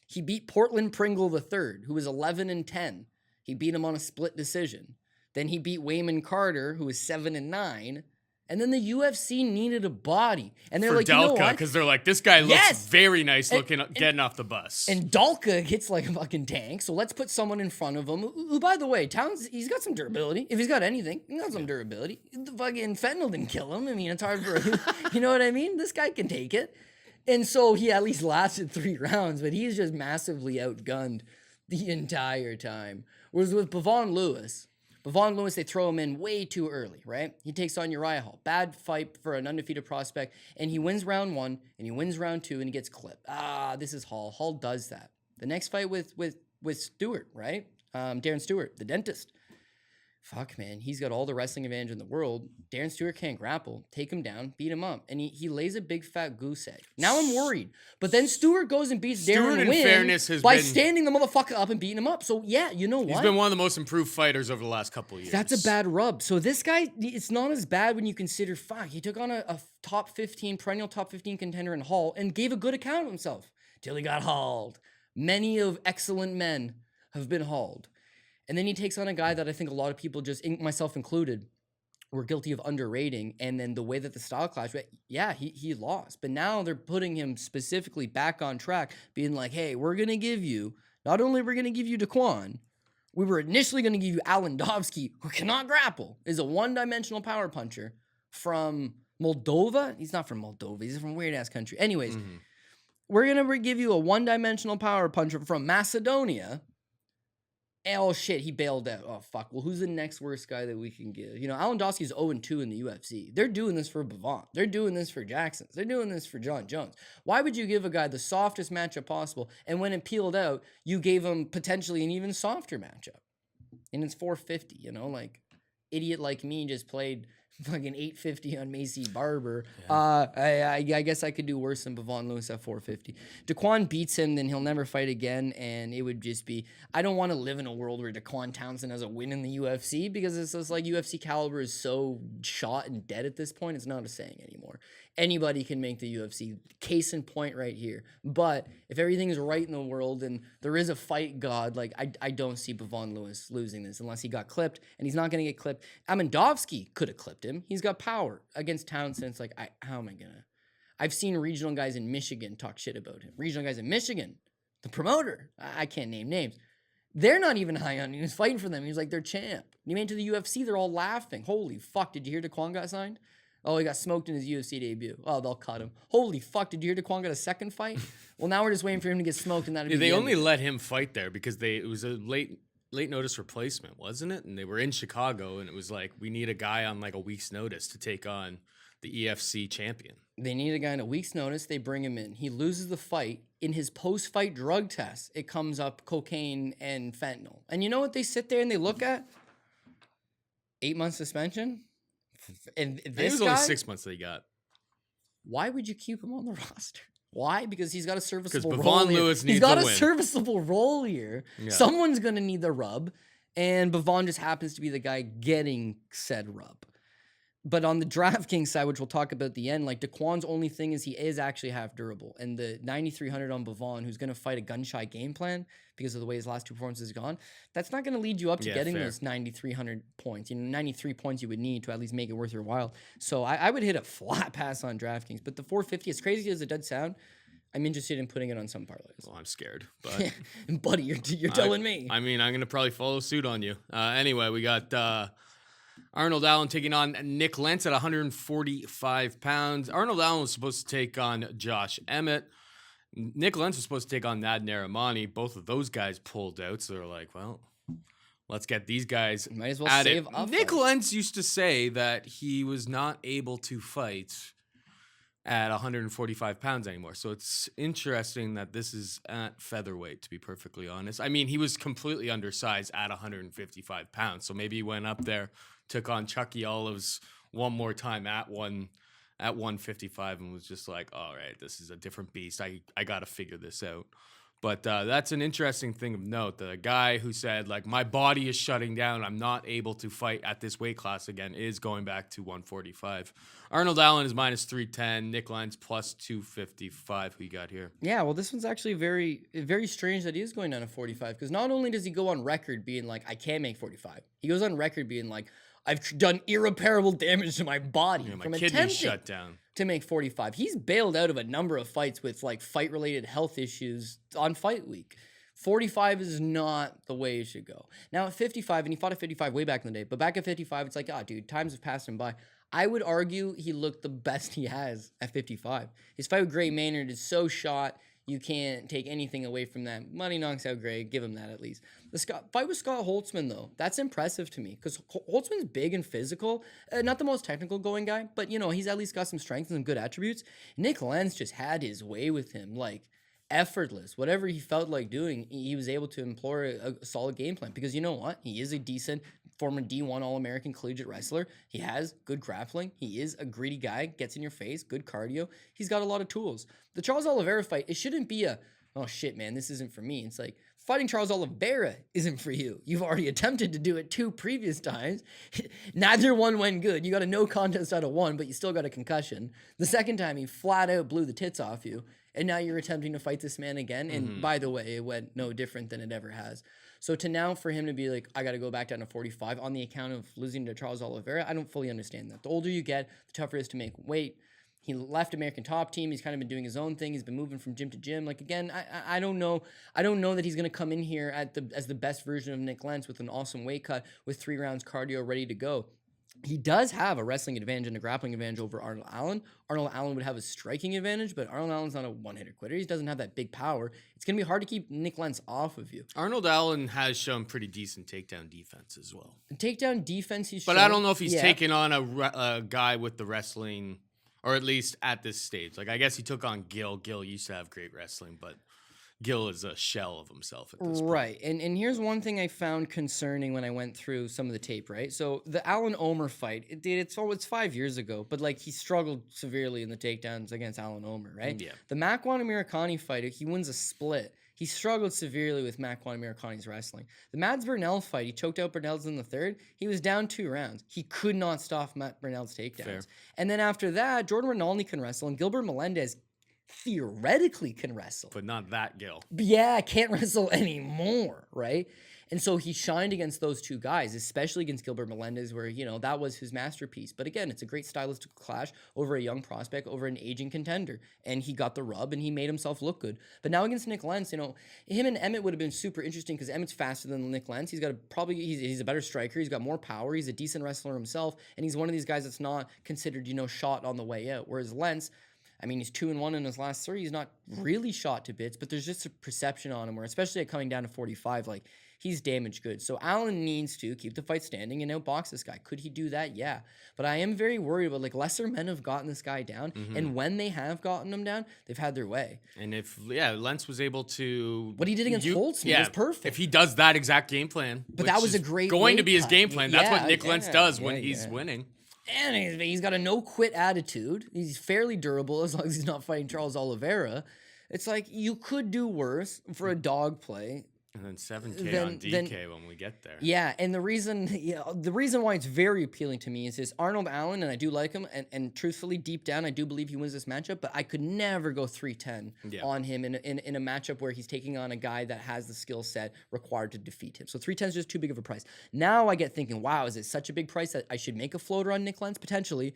He beat Portland Pringle III, who was 11-10. He beat him on a split decision. Then he beat Wayman Carter, who was 7-9. And then the UFC needed a body. And they're for like, Delka, you know what? because they're like, this guy looks very nice looking, getting off the bus. And Dalka hits like a fucking tank, so let's put someone in front of him who, by the way, he's got some durability. If he's got anything, he's got some durability. The fucking fentanyl didn't kill him. I mean, it's hard for you know what I mean? This guy can take it. And so he at least lasted 3 rounds, but he's just massively outgunned the entire time. Whereas with Bevon Lewis, they throw him in way too early, right? He takes on Uriah Hall. Bad fight for an undefeated prospect, and he wins round 1, and he wins round 2, and he gets clipped. This is Hall. Hall does that. The next fight with Stewart, right? Darren Stewart, the dentist. Fuck, man. He's got all the wrestling advantage in the world. Darren Stewart can't grapple. Take him down, beat him up. And he lays a big fat goose egg. Now I'm worried. But then Stewart goes and beats Darren Wynn by standing the motherfucker up and beating him up. So, yeah, you know what? He's been one of the most improved fighters over the last couple of years. That's a bad rub. So this guy, it's not as bad when you consider, he took on a top 15, perennial top 15 contender in Hall and gave a good account of himself till he got hauled. Many of excellent men have been hauled. And then he takes on a guy that I think a lot of people, just myself included, were guilty of underrating. And then the way that the style clash, he lost. But now they're putting him specifically back on track, being like, hey, not only we're going to give you Daquan, we were initially going to give you Alandovsky, who cannot grapple, is a one-dimensional power puncher from Moldova. He's not from Moldova. He's from a weird-ass country. Anyways, we're going to give you a one-dimensional power puncher from Macedonia. Oh, shit, he bailed out. Oh, fuck. Well, who's the next worst guy that we can give? You know, Alandowski's 0-2 in the UFC. They're doing this for Bevon. They're doing this for Jackson. They're doing this for John Jones. Why would you give a guy the softest matchup possible, and when it peeled out, you gave him potentially an even softer matchup? And it's 450, you know? Like, idiot like me just played fucking 850 on Macy Barber. Yeah. I guess I could do worse than Bevon Lewis at 450. Daquan beats him, then he'll never fight again, and it would just be, I don't want to live in a world where Daquan Townsend has a win in the UFC, because it's just like UFC caliber is so shot and dead at this point, it's not a saying anymore. Anybody can make the UFC, case in point right here. But if everything is right in the world and there is a fight god, like I don't see Bevon Lewis losing this unless he got clipped, and he's not going to get clipped. Amandovsky could have clipped him. He's got power against Townsend. It's like, how am I going to? I've seen regional guys in Michigan talk shit about him. Regional guys in Michigan, the promoter, I can't name names. They're not even high on him. He was fighting for them. He was like their champ. He made it to the UFC. They're all laughing. Holy fuck. Did you hear Daquan got signed? Oh, he got smoked in his UFC debut. Oh, they'll cut him. Holy fuck, did you hear Daquan got a second fight? Well, now we're just waiting for him to get smoked, and that'd be they only let him fight there because it was a late notice replacement, wasn't it? And they were in Chicago, and it was like, we need a guy on like a week's notice to take on the EFC champion. They need a guy on a week's notice. They bring him in. He loses the fight. In his post-fight drug test, it comes up cocaine and fentanyl. And you know what they sit there and they look at? 8 months suspension? And this was guy, only 6 months that he got. Why would you keep him on the roster? Why? Because he's got a serviceable role. Because Bevon Lewis needs He's got to a win. serviceable role here. Yeah. Someone's going to need the rub, and Bevon just happens to be the guy getting said rub. But on the DraftKings side, which we'll talk about at the end, like Daquan's only thing is he is actually half durable. And the 9,300 on Bavon, who's going to fight a gun-shy game plan because of the way his last 2 performances have gone, that's not going to lead you up to getting those 9,300 points. 93 points you would need to at least make it worth your while. So I would hit a flat pass on DraftKings. But the 450, as crazy as it does sound, I'm interested in putting it on some parlays. Well, I'm scared, but buddy, you're telling me. I mean, I'm gonna probably follow suit on you. Anyway, we got Arnold Allen taking on Nick Lentz at 145 pounds. Arnold Allen was supposed to take on Josh Emmett. Nick Lentz was supposed to take on Nad Narimani. Both of those guys pulled out, so they're like, well, let's get these guys Might as well at save it. up. Nick Lentz used to say that he was not able to fight at 145 pounds anymore. So it's interesting that this is at featherweight, to be perfectly honest. I mean, he was completely undersized at 155 pounds. So maybe he went up there, took on Chucky Olives one more time at 155 and was just like, all right, this is a different beast. I got to figure this out. But that's an interesting thing of note. The guy who said, like, my body is shutting down, I'm not able to fight at this weight class again, is going back to 145. Arnold Allen is minus 310. Nick Lentz plus 255. Who you got here? Yeah, well, this one's actually very, very strange that he is going down to 45 because not only does he go on record being like, I can't make 45, he goes on record being like, I've done irreparable damage to my body My kidneys shut down to make 45. He's bailed out of a number of fights with like fight-related health issues on fight week. 45 is not the way it should go. Now at 55, and he fought at 55 way back in the day, but back at 55, it's like, dude, times have passed him by. I would argue he looked the best he has at 55. His fight with Gray Maynard is so shot. You can't take anything away from that. Money knocks out Gray. Give him that at least. The fight with Scott Holtzman, though, that's impressive to me because Holtzman's big and physical. Not the most technical going guy, but, he's at least got some strength and some good attributes. Nick Lentz just had his way with him, like effortless. Whatever he felt like doing, he was able to employ a solid game plan because you know what? He is a decent former D1 All-American collegiate wrestler. He has good grappling. He is a greedy guy, gets in your face, good cardio. He's got a lot of tools. The Charles Oliveira fight, it shouldn't be oh shit, man, this isn't for me. It's like, fighting Charles Oliveira isn't for you. You've already attempted to do it 2 previous times. Neither one went good. You got a no contest out of 1, but you still got a concussion. The second time, he flat out blew the tits off you. And now you're attempting to fight this man again. And by the way, it went no different than it ever has. So for him to be like, I got to go back down to 45 on the account of losing to Charles Oliveira, I don't fully understand that. The older you get, the tougher it is to make weight. He left American Top Team. He's kind of been doing his own thing. He's been moving from gym to gym. Like, again, I don't know. I don't know that he's going to come in here as the best version of Nick Lentz with an awesome weight cut with 3 rounds cardio ready to go. He does have a wrestling advantage and a grappling advantage over Arnold Allen. Arnold Allen would have a striking advantage, but Arnold Allen's not a one-hitter quitter. He doesn't have that big power. It's going to be hard to keep Nick Lentz off of you. Arnold Allen has shown pretty decent takedown defense as well. Takedown defense he's But shown, I don't know if he's taken on a guy with the wrestling, or at least at this stage. Like, I guess he took on Gil. Gil used to have great wrestling, but Gil is a shell of himself at this point. Right. And here's one thing I found concerning when I went through some of the tape, right? So the Alan Omer fight, it's 5 years ago, but like he struggled severely in the takedowns against Alan Omer, right? Yeah. The Makwan Amirkhani fight, he wins a split. He struggled severely with Makwan Amirkhani's wrestling. The Mads Burnell fight, he choked out Burnell's in the 3rd. He was down 2 rounds. He could not stop Matt Burnell's takedowns. Fair. And then after that, Jordan Rinaldi can wrestle, and Gilbert Melendez theoretically can wrestle. But not that Gil. But yeah, can't wrestle anymore, right? And so he shined against those 2 guys, especially against Gilbert Melendez, where, that was his masterpiece. But again, it's a great stylistic clash over a young prospect, over an aging contender. And he got the rub, and he made himself look good. But now against Nick Lentz, him and Emmett would have been super interesting because Emmett's faster than Nick Lentz. He's a better striker. He's got more power. He's a decent wrestler himself. And he's one of these guys that's not considered, shot on the way out. Whereas Lentz, he's 2-1 in his last 3. He's not really shot to bits, but there's just a perception on him where, especially at coming down to 45, like, he's damaged goods. So Allen needs to keep the fight standing and outbox this guy. Could he do that? Yeah. But I am very worried about, like, lesser men have gotten this guy down, and when they have gotten him down, they've had their way. And Lentz was able to... What he did against Holtzman was perfect. If he does that exact game plan... But that was a great going to be his cut. game plan. That's what Nick Lentz does when he's winning. And he's got a no-quit attitude. He's fairly durable as long as he's not fighting Charles Oliveira. It's like, you could do worse for a dog play. And then 7K on DK when we get there. Yeah, and the reason why it's very appealing to me is Arnold Allen, and I do like him, and truthfully, deep down, I do believe he wins this matchup, but I could never go 310 on him in a matchup where he's taking on a guy that has the skill set required to defeat him. So 310 is just too big of a price. Now I get thinking, wow, is it such a big price that I should make a floater on Nick Lentz? Potentially.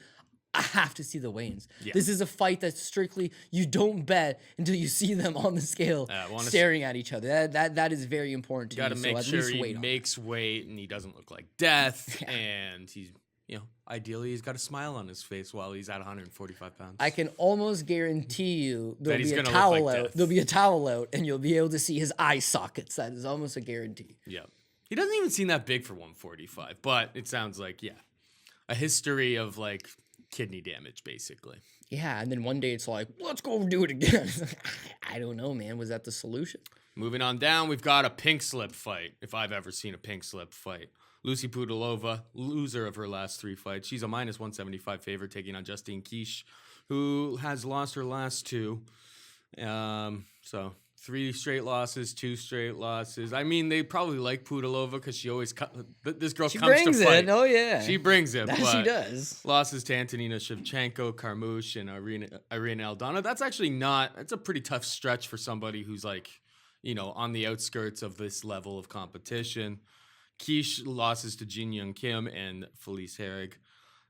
I have to see the weigh-ins. Yeah. This is a fight that's strictly you don't bet until you see them on the scale staring at each other. That is very important to you. Got to make sure he makes weight and he doesn't look like death. And he's, ideally he's got a smile on his face while he's at 145 pounds. I can almost guarantee you there'll be a towel out. There'll be a towel out, and you'll be able to see his eye sockets. That is almost a guarantee. Yeah, he doesn't even seem that big for 145, but it sounds like a history of like kidney damage, basically. Yeah, and then one day it's like, let's go do it again. I don't know, man. Was that the solution? Moving on down, we've got a pink slip fight, if I've ever seen a pink slip fight. Lucy Pudilova, loser of her last 3 fights. She's a minus 175 favorite, taking on Justine Kish, who has lost her last 2. So 3 straight losses, 2 straight losses. I mean, they probably like Pudilova because she always this girl comes to fight. She brings it. Oh yeah, she brings it. That she does. Losses to Antonina Shevchenko, Carmouche, and Irina Aldana. That's actually not. It's a pretty tough stretch for somebody who's like, on the outskirts of this level of competition. Kish losses to Jin Young Kim and Felice Herrig.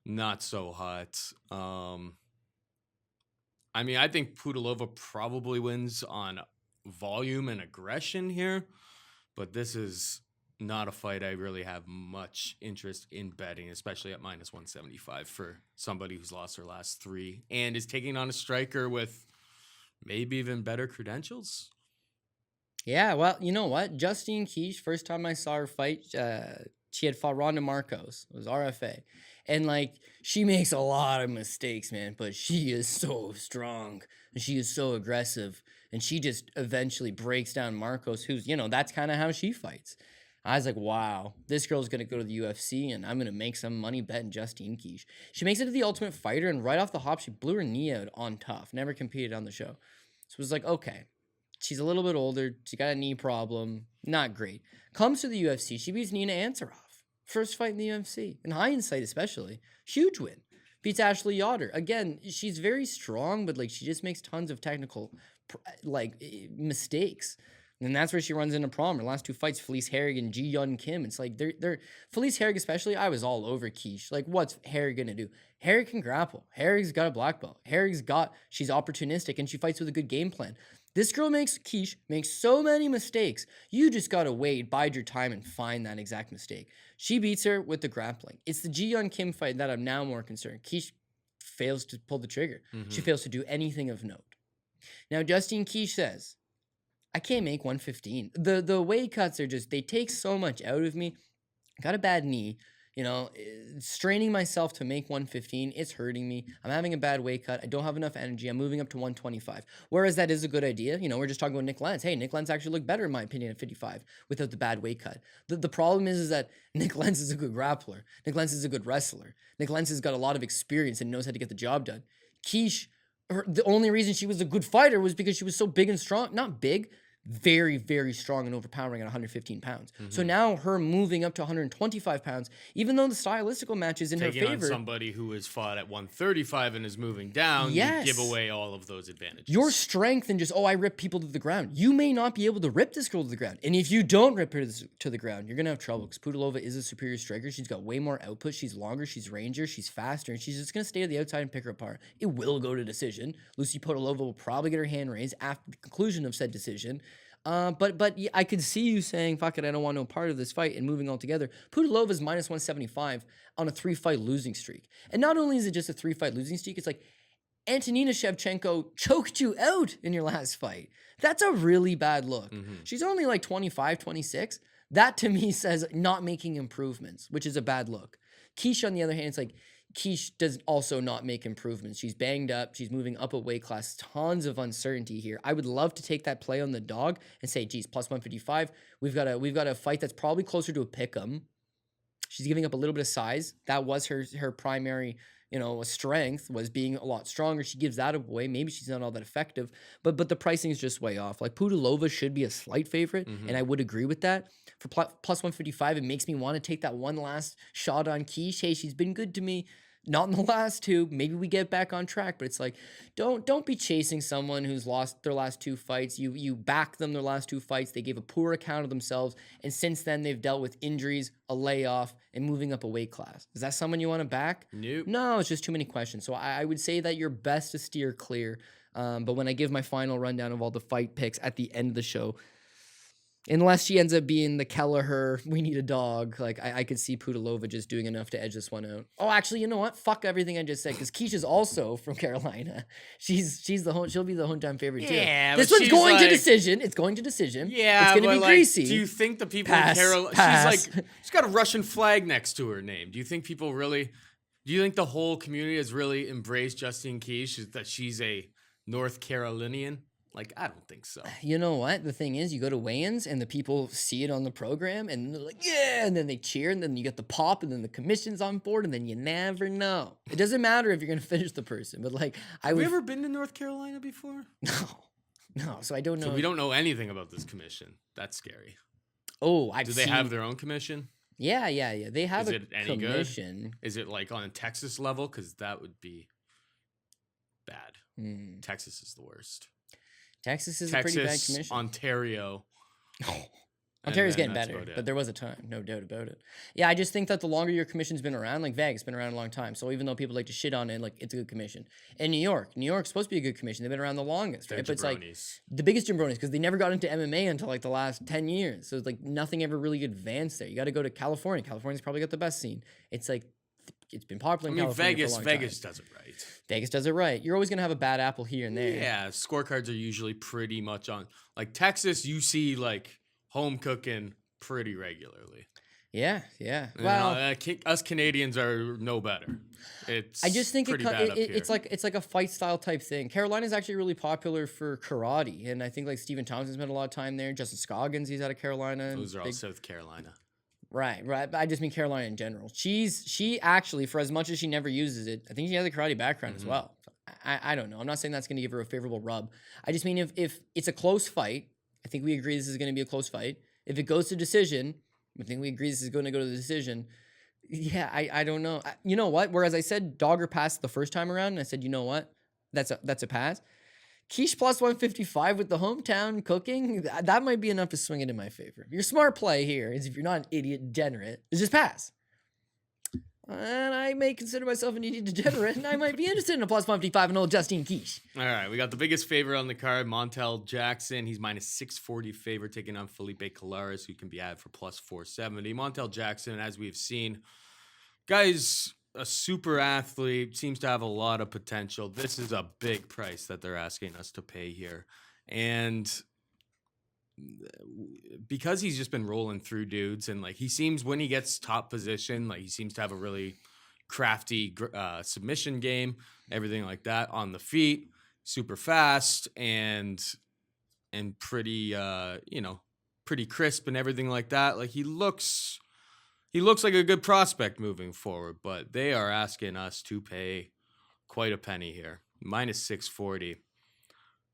Not so hot. I mean, I think Pudilova probably wins on volume and aggression here, but this is not a fight I really have much interest in betting, especially at minus 175 for somebody who's lost her last 3 and is taking on a striker with maybe even better credentials. Yeah, well, you know what? Justine Kish, first time I saw her fight, she had fought Ronda Marcos. It was RFA. And, she makes a lot of mistakes, man, but she is so strong. And she is so aggressive. And she just eventually breaks down Marcos, who's, that's kind of how she fights. I was like, wow, this girl's going to go to the UFC, and I'm going to make some money betting Justine Kish. She makes it to the Ultimate Fighter, and right off the hop, she blew her knee out on Tough. Never competed on the show. So it was like, okay, she's a little bit older. She got a knee problem. Not great. Comes to the UFC. She beats Nina Ansaroff. First fight in the UFC. In hindsight, especially. Huge win. Beats Ashley Yoder. Again, she's very strong, but, she just makes tons of technical mistakes. And that's where she runs into problem. Her last 2 fights, Felice Herrig and Ji Yun Kim. It's like they're Felice Herrig especially. I was all over Kish. What's Herrig gonna do? Herrig can grapple. Herrig's got a black belt. She's opportunistic and she fights with a good game plan. This girl Kish makes so many mistakes. You just gotta wait, bide your time, and find that exact mistake. She beats her with the grappling. It's the Ji Yun Kim fight that I'm now more concerned. Kish fails to pull the trigger. Mm-hmm. She fails to do anything of note. Now, Justine Kish says, I can't make 115. The weight cuts are they take so much out of me. Got a bad knee, straining myself to make 115. It's hurting me. I'm having a bad weight cut. I don't have enough energy. I'm moving up to 125. Whereas that is a good idea. We're just talking about Nick Lentz. Hey, Nick Lentz actually looked better, in my opinion, at 55 without the bad weight cut. The problem is that Nick Lentz is a good grappler. Nick Lentz is a good wrestler. Nick Lentz has got a lot of experience and knows how to get the job done. Kish, the only reason she was a good fighter was because she was so big and strong. Not big, very, very strong and overpowering at 115 pounds. Mm-hmm. So now her moving up to 125 pounds, even though the stylistical match is in her favor. Taking on somebody who is fought at 135 and is moving down, you give away all of those advantages. Your strength and I rip people to the ground. You may not be able to rip this girl to the ground. And if you don't rip her to the ground, you're going to have trouble because Pudilova is a superior striker. She's got way more output. She's longer. She's rangier. She's faster. And she's just going to stay to the outside and pick her apart. It will go to decision. Lucy Pudilova will probably get her hand raised after the conclusion of said decision. But I could see you saying, fuck it, I don't want no part of this fight and moving altogether. Pudilova's minus 175 on a 3-fight losing streak. And not only is it just a 3-fight losing streak, it's like Antonina Shevchenko choked you out in your last fight. That's a really bad look. Mm-hmm. She's only 25, 26. That to me says not making improvements, which is a bad look. Kish, on the other hand, it's Kish does also not make improvements. She's banged up. She's moving up a weight class. Tons of uncertainty here. I would love to take that play on the dog and say, geez, plus 155. We've got a fight that's probably closer to a pick'em. She's giving up a little bit of size. That was her primary a strength was being a lot stronger. She gives that away. Maybe she's not all that effective, but the pricing is just way off. Like Pudilova should be a slight favorite, and I would agree with that. For plus 155, it makes me want to take that one last shot on Kish. Hey, she's been good to me. Not in the last two. Maybe we get back on track, but it's like, don't be chasing someone who's lost their last two fights. You back them their last two fights. They gave a poor account of themselves, and since then they've dealt with injuries, a layoff, and moving up a weight class. Is that someone you want to back? Nope. No, it's just too many questions. So I would say that you're best to steer clear. But when I give my final rundown of all the fight picks at the end of the show, unless she ends up being the Kelleher, we need a dog. Like I could see Pudilova just doing enough to edge this one out. Oh, actually, you know what? Fuck everything I just said, because Kish is also from Carolina. She'll be the hometown favorite too. Yeah, this but one's she's going to like- decision. It's going to decision. Yeah, it's gonna be but, greasy. Do you think the people Pass, in Carolina? pass. She's got a Russian flag next to her name. Do you think people really? Do you think the whole community has really embraced Justine Kish? That she's a North Carolinian? Like, I don't think so. You know what? The thing is, you go to weigh-ins and the people see it on the program and they're like, yeah, and then they cheer and then you get the pop and then the commission's on board and then you never know. It doesn't matter if you're going to finish the person, but like, Have you ever been to North Carolina before? No, so I don't know. So we don't know anything about this commission. That's scary. Oh, Do they have their own commission? Yeah. They have Is a it any good? commission. Is it like on a Texas level? Because that would be bad. Texas is the worst. Texas is a pretty bad Texas, commission. Ontario. Ontario's then getting that's better, about it. but there was a time, no doubt about it. Yeah, I just think that the longer your commission's been around, like Vegas, been around a long time. So even though people like to shit on it, like it's a good commission. And New York's supposed to be a good commission. They've been around the longest, They're right? But it's like jabronis. the biggest jabronis because they never got into MMA until like the last 10 years. So it's like nothing ever really advanced there. You got to go to California. California's probably got the best scene. It's like it's been popular in California for a long Vegas time. does it right. Vegas does it right. You're always gonna have a bad apple here and there. Yeah, scorecards are usually pretty much on. Like Texas, you see like home cooking pretty regularly. Yeah. And, Well, us Canadians are no better. It's I just think pretty bad up it's here. like a fight style type thing. Carolina's actually really popular for karate, and I think like Stephen Townsend spent a lot of time there. Justin Scoggins, he's out of Carolina. and Those are all big- South Carolina. Right. But I just mean Carolina in general. She actually, for as much as she never uses it, I think she has a karate background as well. I don't know. I'm not saying that's going to give her a favorable rub. I just mean if it's a close fight, I think we agree this is going to be a close fight. If it goes to decision, I think we agree this is going to go to the decision. Yeah, I don't know. You know what? Whereas I said dogger pass the first time around, and I said, you know what? That's a pass. Kish plus 155 with the hometown cooking, that might be enough to swing it in my favor. Your smart play here is if you're not an idiot degenerate, is just pass. And I may consider myself an idiot degenerate, and I might be interested in a plus 155 and old Justine Kish. All right, we got the biggest favorite on the card, Montel Jackson. He's minus 640 favorite, taking on Felipe Colares, who can be added for plus 470. Montel Jackson, as we've seen, guys, a super athlete, seems to have a lot of potential. This is a big price that they're asking us to pay here. And because he's just been rolling through dudes, and like he seems, when he gets top position, like he seems to have a really crafty submission game, everything like that on the feet, super fast and pretty pretty crisp and everything like that. Like he looks like a good prospect moving forward, but they are asking us to pay quite a penny here. Minus 640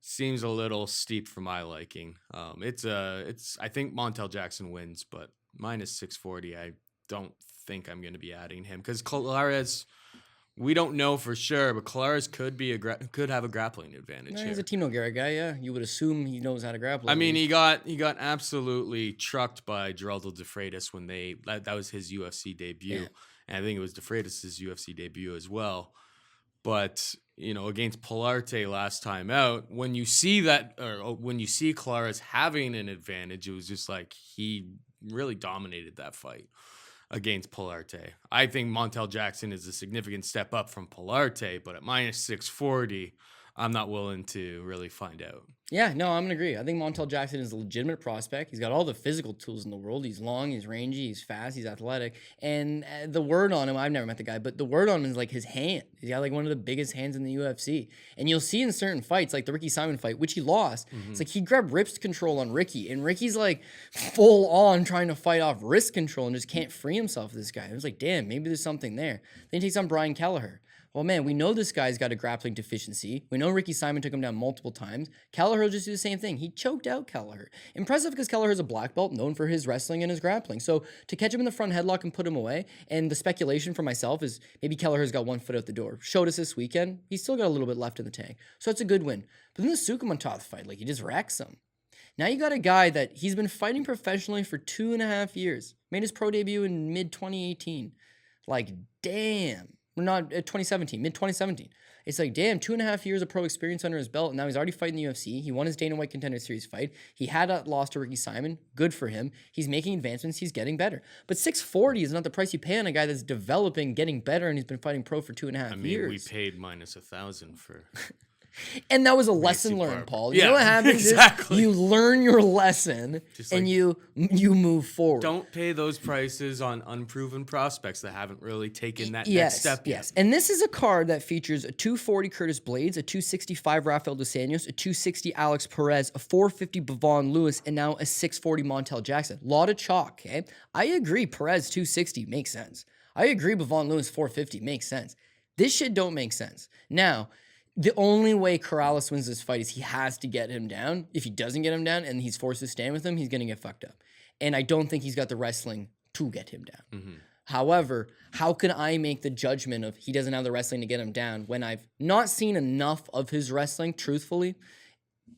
seems a little steep for my liking. I think Montel Jackson wins, but minus 640, I don't think I'm going to be adding him because Colares, we don't know for sure, but Colares could have a grappling advantage He's here. a Tino Guerra guy, yeah. You would assume he knows how to grapple. I at mean, least. he got absolutely trucked by Geraldo De Freitas when that was his UFC debut, Yeah. and I think it was De Freitas' UFC debut as well. But against Pilarte last time out, when you see that, or when you see Colares having an advantage, it was just like he really dominated that fight against Pilarte. I think Montel Jackson is a significant step up from Pilarte, but at minus 640, I'm not willing to really find out. Yeah, no, I'm going to agree. I think Montel Jackson is a legitimate prospect. He's got all the physical tools in the world. He's long, he's rangy, he's fast, he's athletic. And the word on him, I've never met the guy, but the word on him is like his hand. He's got like one of the biggest hands in the UFC. And you'll see in certain fights, like the Ricky Simon fight, which he lost, it's like he grabbed wrist control on Ricky. And Ricky's like full on trying to fight off wrist control and just can't free himself of this guy. It was like, damn, maybe there's something there. Then he takes on Brian Kelleher. Well, man, we know this guy's got a grappling deficiency. We know Ricky Simon took him down multiple times. Kelleher will just do the same thing. He choked out Kelleher. Impressive because Kelleher is a black belt known for his wrestling and his grappling. So to catch him in the front headlock and put him away, and the speculation for myself is maybe Kelleher's got one foot out the door. Showed us this weekend. He's still got a little bit left in the tank. So it's a good win. But then the Sukumontov fight, like he just wrecks him. Now you got a guy that he's been fighting professionally for 2.5 years. Made his pro debut in mid-2018. Like, damn. Not 2017, mid-2017. It's like, damn, 2.5 years of pro experience under his belt, and now he's already fighting the UFC. He won his Dana White Contender Series fight. He had a loss to Ricky Simon. Good for him. He's making advancements. He's getting better. But 640 is not the price you pay on a guy that's developing, getting better, and he's been fighting pro for 2.5 years. We paid minus 1,000 for... And that was a lesson learned, Paul. You Yeah, know what happens exactly. is you learn your lesson and you move forward. Don't pay those prices on unproven prospects that haven't really taken that Yes, next step yet. yes. And this is a card that features a 240 Curtis Blaydes, a 265 Rafael Dos Anjos, a 260 Alex Perez, a 450 Bavon Lewis, and now a 640 Montel Jackson. Lot of chalk, okay? I agree Perez 260 makes sense. I agree Bavon Lewis 450 makes sense. This shit don't make sense. Now, the only way Colares wins this fight is he has to get him down. If he doesn't get him down and he's forced to stand with him, he's going to get fucked up. And I don't think he's got the wrestling to get him down. Mm-hmm. However, how can I make the judgment of he doesn't have the wrestling to get him down when I've not seen enough of his wrestling, truthfully,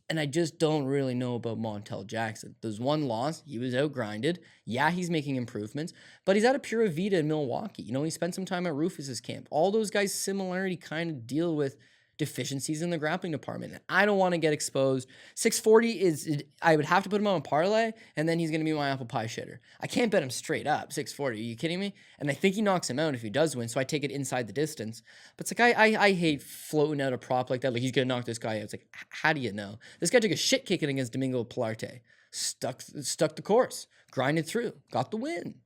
and I just don't really know about Montel Jackson. There's one loss. He was outgrinded. Yeah, he's making improvements, but he's out of Pura Vida in Milwaukee. You know, he spent some time at Rufus's camp. All those guys similarity kind of deal with deficiencies in the grappling department. I don't want to get exposed. 640 is, I would have to put him on a parlay, and then he's going to be my apple pie shitter. I can't bet him straight up, 640. Are you kidding me? And I think he knocks him out if he does win, so I take it inside the distance. But it's like, I hate floating out a prop like that. Like, he's going to knock this guy out. It's like, how do you know? This guy took a shit kicking against Domingo Pilarte. Stuck the course. Grinded through. Got the win.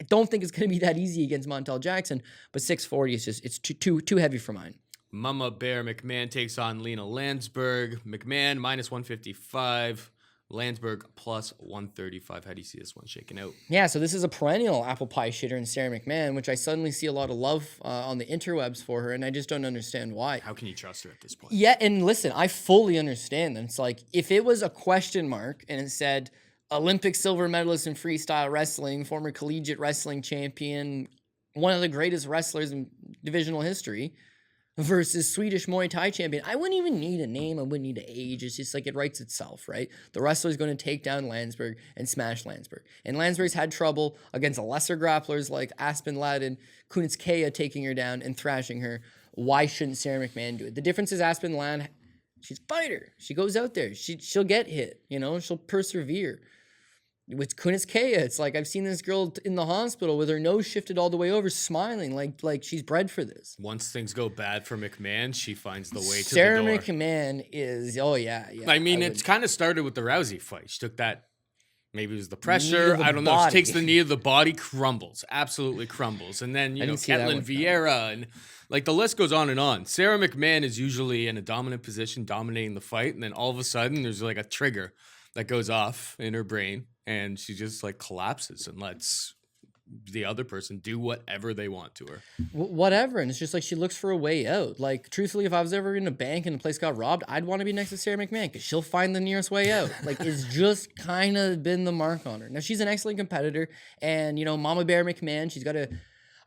I don't think it's going to be that easy against Montel Jackson, but 640 is just, it's too heavy for mine. Mama Bear McMann takes on Lena Lansberg. McMann minus 155. Landsberg plus 135. How do you see this one shaking out? Yeah, so this is a perennial apple pie shitter in Sarah McMann, which I suddenly see a lot of love on the interwebs for her, and I just don't understand why. How can you trust her at this point? Yeah, and listen, I fully understand that. It's like, if it was a question mark and it said Olympic silver medalist in freestyle wrestling, former collegiate wrestling champion, one of the greatest wrestlers in divisional history, versus Swedish Muay Thai champion, I wouldn't even need a name. I wouldn't need an age. It's just like it writes itself, right? The wrestler's going to take down Landsberg and smash Landsberg. And Landsberg's had trouble against lesser grapplers like Aspen Ladd and Kunitskaya taking her down and thrashing her. Why shouldn't Sarah McMann do it? The difference is Aspen Ladd, she's a fighter. She goes out there. She'll get hit, you know? She'll persevere. With Kunitskaya, it's like I've seen this girl in the hospital with her nose shifted all the way over, smiling like she's bred for this. Once things go bad for McMann, she finds the way to the door. Sarah McMann is, yeah. I mean, it's kind of started with the Rousey fight. She took that, maybe it was the pressure. I don't know. She takes the knee of the body, crumbles, absolutely crumbles. And then, you know, Ketlin Vieira and like the list goes on and on. Sarah McMann is usually in a dominant position, dominating the fight. And then all of a sudden there's like a trigger that goes off in her brain. And she just like collapses and lets the other person do whatever they want to her. Whatever. And it's just like she looks for a way out. Like, truthfully, if I was ever in a bank and the place got robbed, I'd want to be next to Sarah McMann because she'll find the nearest way out. Like, it's just kind of been the mark on her. Now, she's an excellent competitor. And, you know, Mama Bear McMann, she's got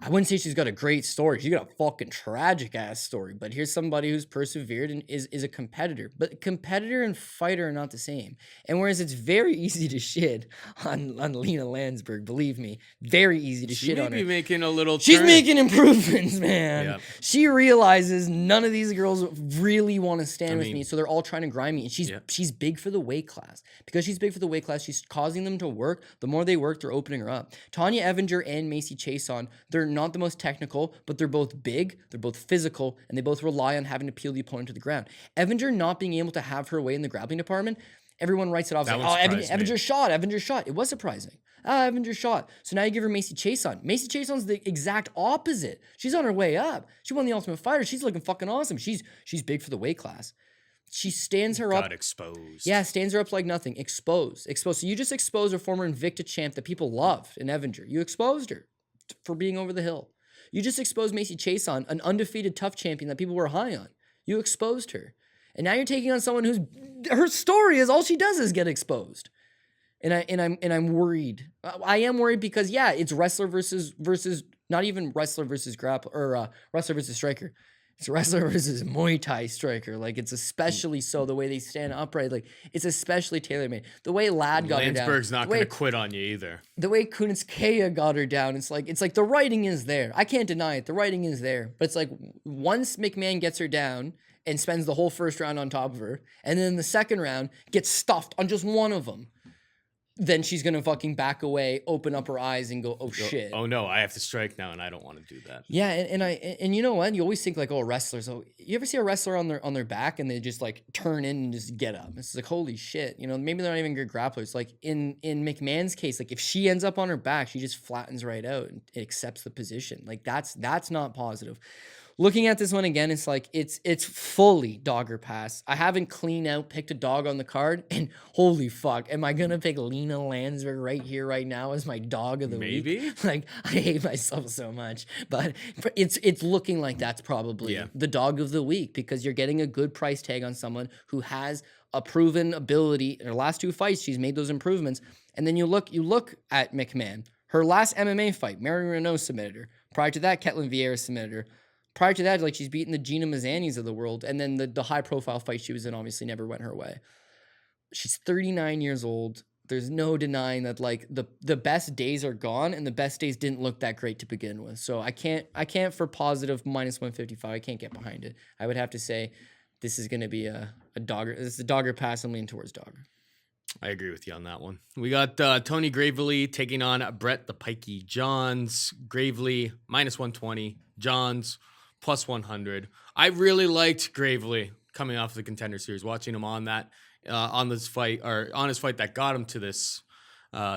I wouldn't say she's got a great story. She's got a fucking tragic ass story. But here's somebody who's persevered and is a competitor. But competitor and fighter are not the same. And whereas it's very easy to shit on Lena Landsberg, believe me, very easy to shit on her. She may be making a little She's turn. making improvements, man. Yep. She realizes none of these girls really want to stand with me, so they're all trying to grind me. And she's big for the weight class. Because she's big for the weight class, she's causing them to work. The more they work, they're opening her up. Tanya Evinger and Macy Chiesa, they're not the most technical, but they're both big, they're both physical, and they both rely on having to peel the opponent to the ground. Evinger not being able to have her way in the grappling department, everyone writes it off as like, Evinger shot. It was surprising. Evinger shot. So now you give her Macy Chiesa. Macy Chiesa's the exact opposite. She's on her way up. She won the Ultimate Fighter. She's looking fucking awesome. She's big for the weight class. She stands her up. Got exposed. Yeah, stands her up like nothing. Exposed. So you just exposed a former Invicta champ that people loved in Evinger. You exposed her for being over the hill. You just exposed Macy Chiesa, an undefeated tough champion that people were high on. You exposed her. And now you're taking on someone who's, her story is all she does is get exposed. And I'm worried. I am worried because yeah, it's wrestler versus not even wrestler versus grappler or wrestler versus striker. It's wrestler versus Muay Thai striker. Like, it's especially so the way they stand upright. Like, it's especially tailor-made. The way Ladd got her down. Lansberg's not going to quit on you either. The way Kunitskaya got her down, it's like the writing is there. I can't deny it. The writing is there. But it's like once McMann gets her down and spends the whole first round on top of her, and then the second round gets stuffed on just one of them, then she's going to fucking back away, open up her eyes, and go, oh, shit. Oh, no, I have to strike now, and I don't want to do that. Yeah, and you know what? You always think, like, oh, wrestlers. Oh, you ever see a wrestler on their back, and they just, like, turn in and just get up? It's like, holy shit. You know, maybe they're not even good grapplers. Like, in McMahon's case, like, if she ends up on her back, she just flattens right out and accepts the position. Like, that's not positive. Looking at this one again, it's like it's fully dogger pass. I haven't clean out picked a dog on the card, and holy fuck, am I gonna pick Lena Landsberg right here, right now as my dog of the week? Like, I hate myself so much, but it's looking like that's probably the dog of the week because you're getting a good price tag on someone who has a proven ability. In her last 2 fights, she's made those improvements, and then you look at McMann. Her last MMA fight, Mary Renault submitted her. Prior to that, Ketlin Vieira submitted her. Prior to that, like, she's beaten the Gina Mazzanis of the world. And then the high-profile fight she was in obviously never went her way. She's 39 years old. There's no denying that, like, the best days are gone, and the best days didn't look that great to begin with. So I can't for positive minus 155. I can't get behind it. I would have to say this is going to be a dogger. This is a dogger pass. I'm leaning towards dogger. I agree with you on that one. We got Tony Gravely taking on Brett the Pikey Johns. Gravely, minus 120. Johns, plus 100. I really liked Gravely coming off the Contender Series, watching him on that, on his fight that got him to this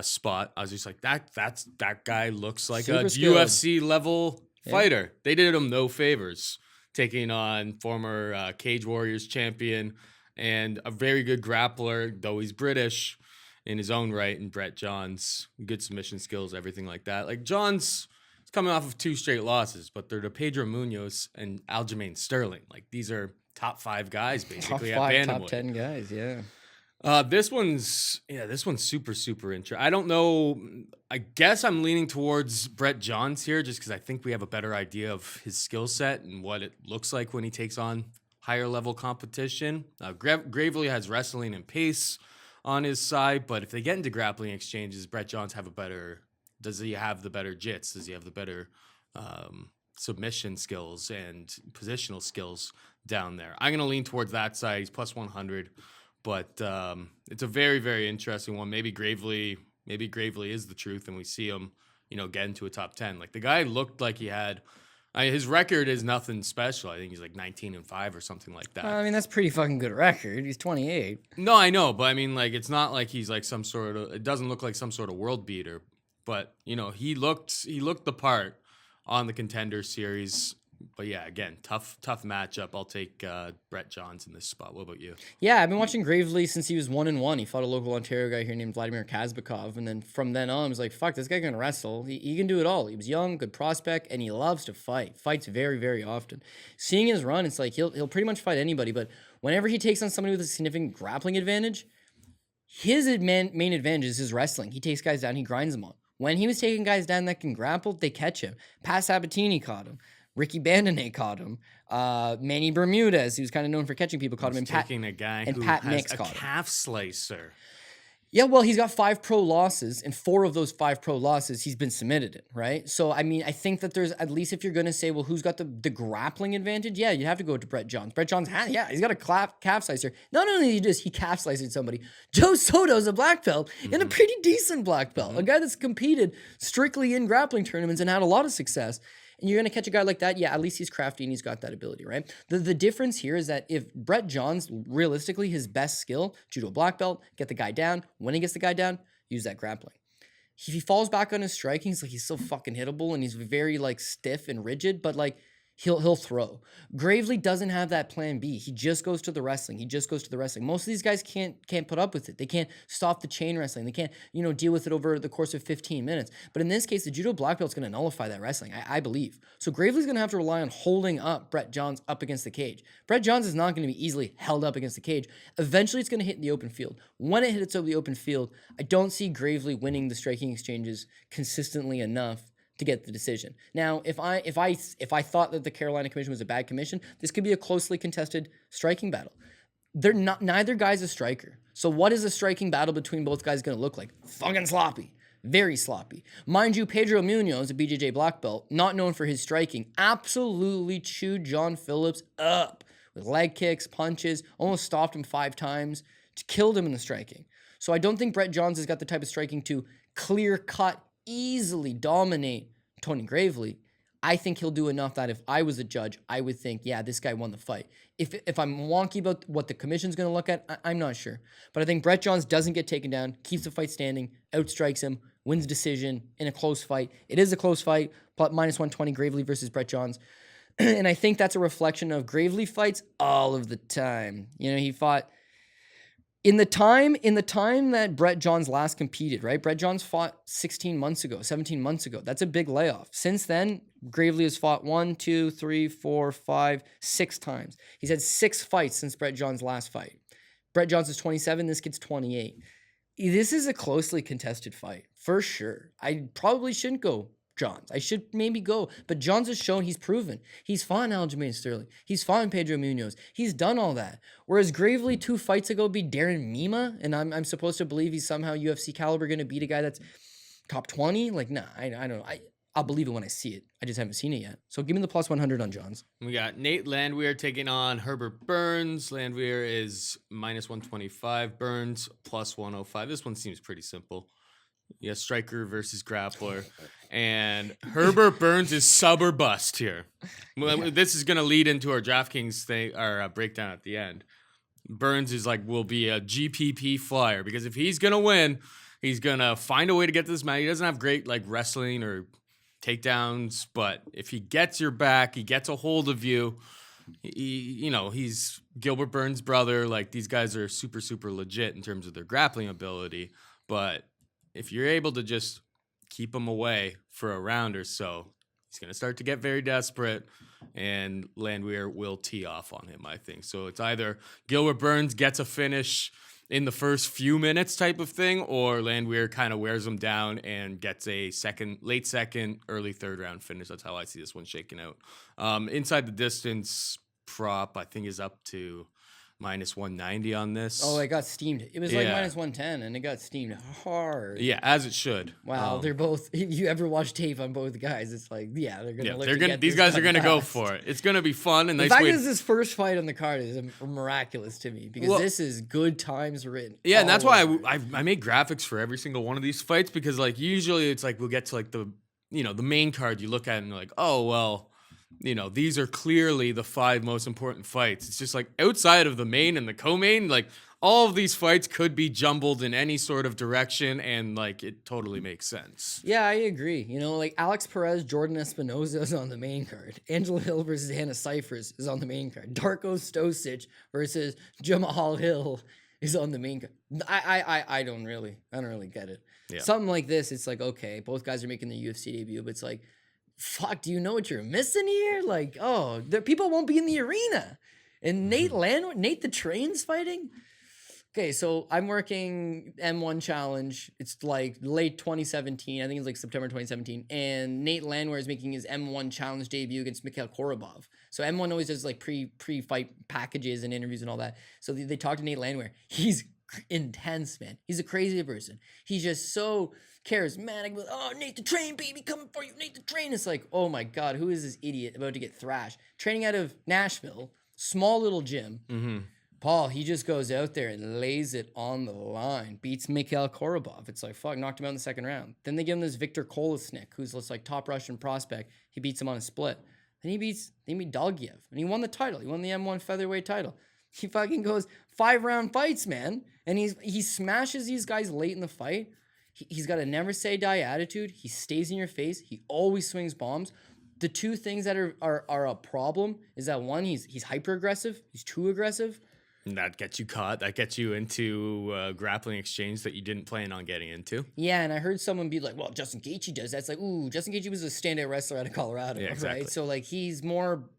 spot. I was just like, that guy looks like Super a skilled. UFC level fighter. They did him no favors, taking on former Cage Warriors champion and a very good grappler, though he's British in his own right, and Brett Johns, good submission skills, everything like that. Like, Johns coming off of 2 straight losses, but they're to Pedro Munoz and Aljamain Sterling. Like, these are top 5 guys basically top 5, at bantamweight. top 10 guys, yeah. This one's super, super interesting. I don't know. I guess I'm leaning towards Brett Johns here just because I think we have a better idea of his skill set and what it looks like when he takes on higher level competition. Gravely has wrestling and pace on his side, but if they get into grappling exchanges, Brett Johns does he have the better jits? Does he have the better submission skills and positional skills down there? I'm going to lean towards that side. He's plus 100, but it's a very, very interesting one. Maybe Gravely is the truth, and we see him, get into a top 10. Like, the guy looked like he had. His record is nothing special. I think he's like 19-5 or something like that. I mean, that's pretty fucking good record. He's 28. No, I know, but I mean, like, it's not like he's like some sort of. It doesn't look like some sort of world beater. But, he looked the part on the Contender Series. But yeah, again, tough matchup. I'll take Brett Johns in this spot. What about you? Yeah, I've been watching Gravely since he was 1-1. He fought a local Ontario guy here named Vladimir Kazbekov. And then from then on, I was like, fuck, this guy can wrestle. He can do it all. He was young, good prospect, and he loves to fight. Fights very, very often. Seeing his run, it's like he'll pretty much fight anybody. But whenever he takes on somebody with a significant grappling advantage, his main advantage is his wrestling. He takes guys down, he grinds them on. When he was taking guys down that can grapple, they catch him. Pat Sabatini caught him. Ricky Bandonnet caught him. Manny Bermudez, who's kind of known for catching people, caught him. And taking a guy who Pat has Mix a caught him. calf slicer. Yeah, well, he's got 5 pro losses, and 4 of those 5 pro losses he's been submitted in, right? So, I mean, I think that there's, at least if you're going to say, well, who's got the grappling advantage? Yeah, you have to go to Brett Johns. Brett Johns, he's got a calf slicer. Not only did he calf sliced somebody, Joe Soto's a black belt, and a pretty decent black belt. A guy that's competed strictly in grappling tournaments and had a lot of success. And you're going to catch a guy like that, yeah, at least he's crafty and he's got that ability, right? The difference here is that if Brett Johns, realistically, his best skill, judo black belt, get the guy down. When he gets the guy down, use that grappling. If he falls back on his striking, he's so fucking hittable and he's very, like, stiff and rigid, but, like, he'll throw. Gravely doesn't have that plan B. He just goes to the wrestling. Most of these guys can't put up with it. They can't stop the chain wrestling. They can't, deal with it over the course of 15 minutes. But in this case, the judo black belt's going to nullify that wrestling, I believe. So Gravely's going to have to rely on holding up Brett Johns up against the cage. Brett Johns is not going to be easily held up against the cage. Eventually, it's going to hit in the open field. When it hits over the open field, I don't see Gravely winning the striking exchanges consistently enough to get the decision. Now, if I thought that the Carolina Commission was a bad commission, this could be a closely contested striking battle. Neither guy's a striker. So what is a striking battle between both guys going to look like? Fucking sloppy. Very sloppy. Mind you, Pedro Munoz, a BJJ black belt, not known for his striking, absolutely chewed John Phillips up with leg kicks, punches, almost stopped him 5 times, killed him in the striking. So I don't think Brett Johns has got the type of striking to clear-cut, easily dominate Tony Gravely. I think he'll do enough that if I was a judge, I would think, yeah, this guy won the fight. If I'm wonky about what the commission's going to look at, I'm not sure. But I think Brett Johns doesn't get taken down, keeps the fight standing, outstrikes him, wins decision in a close fight. It is a close fight, but -120 Gravely versus Brett Johns. And I think that's a reflection of Gravely fights all of the time. He fought in the time that Brett Johns last competed, right? Brett Johns fought 17 months ago. That's a big layoff. Since then, Gravely has fought 6 times. He's had 6 fights since Brett Johns' last fight. Brett Johns is 27. This kid's 28. This is a closely contested fight, for sure. I probably shouldn't go Johns. I should maybe go. But Johns has shown, he's proven. He's fought Aljamain Sterling. He's fought Pedro Munoz. He's done all that. Whereas Gravely 2 fights ago beat Darren Mima, and I'm supposed to believe he's somehow UFC caliber going to beat a guy that's top 20? Like, nah, I don't know. I'll believe it when I see it. I just haven't seen it yet. So give me the +100 on Johns. We got Nate Landwehr taking on Herbert Burns. Landwehr is -125. Burns +105. This one seems pretty simple. Yeah, striker versus grappler. And Herbert Burns is sub or bust here. This is going to lead into our DraftKings thing, our breakdown at the end. Burns will be a GPP flyer because if he's going to win, he's going to find a way to get to this match. He doesn't have great wrestling or takedowns, but if he gets your back, he gets a hold of you. He's Gilbert Burns' brother. These guys are super, super legit in terms of their grappling ability. But if you're able to just keep him away for a round or so, he's going to start to get very desperate, and Landwehr will tee off on him, I think. So it's either Gilbert Burns gets a finish in the first few minutes type of thing, or Landwehr kind of wears him down and gets a late second, early third round finish. That's how I see this one shaking out. Inside the distance prop, I think, is up to -190 on this. Oh, it got steamed. It was -110, and it got steamed hard. Yeah, as it should. Wow, they're both. If you ever watch tape on both guys, it's they're gonna. These guys are gonna go for it. It's gonna be fun and the nice. fact is, this first fight on the card is miraculous to me because this is good times written. Yeah, and that's why I made graphics for every single one of these fights because usually it's we'll get to the the main card. You look at it and you're like, oh well. These are clearly the 5 most important fights. It's just outside of the main and the co-main, all of these fights could be jumbled in any sort of direction, and it totally makes sense. Yeah, I agree. Alex Perez, Jordan Espinosa is on the main card. Angela Hill versus Hannah Cifers is on the main card. Darko Stoisic versus Jamal Hill is on the main card. I don't really get it. Yeah. Something like this, it's okay, both guys are making their UFC debut, but it's fuck, do you know what you're missing here? The people won't be in the arena. And Nate the Train's fighting? Okay, so I'm working M1 Challenge. It's late 2017. I think it's September 2017. And Nate Landwehr is making his M1 Challenge debut against Mikhail Korobov. So M1 always does pre-fight packages and interviews and all that. So they talk to Nate Landwehr. He's intense, man. He's a crazy person. He's just so charismatic. Oh, Nate the Train, baby, coming for you, Nate the Train. It's oh my God, who is this idiot about to get thrashed? Training out of Nashville, small little gym. Mm-hmm. Paul, he just goes out there and lays it on the line. Beats Mikhail Korobov. It's fuck, knocked him out in the second round. Then they give him this Viktor Kolesnik, who's this top Russian prospect. He beats him on a split. Then he beat Dolgiev, and he won the title. He won the M1 featherweight title. He fucking goes 5-round fights, man. And he smashes these guys late in the fight. He's got a never say die attitude. He stays in your face. He always swings bombs. the two things that are a problem is that one, he's hyper aggressive, he's too aggressive. And that gets you caught. That gets you into grappling exchange that you didn't plan on getting into. Yeah, and I heard someone be like, well, Justin Gaethje does that. It's like, ooh, Justin Gaethje was a standout wrestler out of Colorado, Yeah, exactly. right? So, like, he's more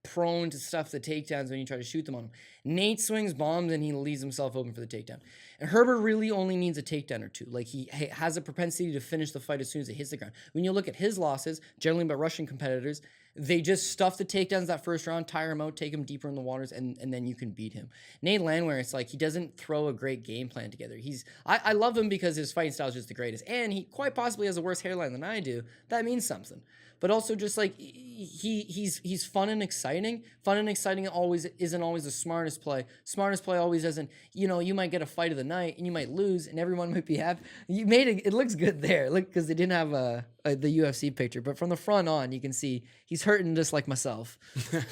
prone to stuff the takedowns when you try to shoot them on him. Nate swings bombs and he leaves himself open for the takedown. And Herbert really only needs a takedown or two. Like, he has a propensity to finish the fight as soon as it hits the ground. When you look at his losses, generally by Russian competitors, they just stuff the takedowns that first round, tire him out, take him deeper in the waters, and then you can beat him. Nate Landwehr, it's like he doesn't throw a great game plan together. I love him because his fighting style is just the greatest, and he quite possibly has a worse hairline than I do. That means something. But also just like he's fun and exciting. Fun and exciting always isn't always the smartest play. Smartest play always isn't, you might get a fight of the night and you might lose and everyone might be happy. You made it looks good there. Look, because they didn't have the UFC picture, but from the front on you can see he's hurting just like myself.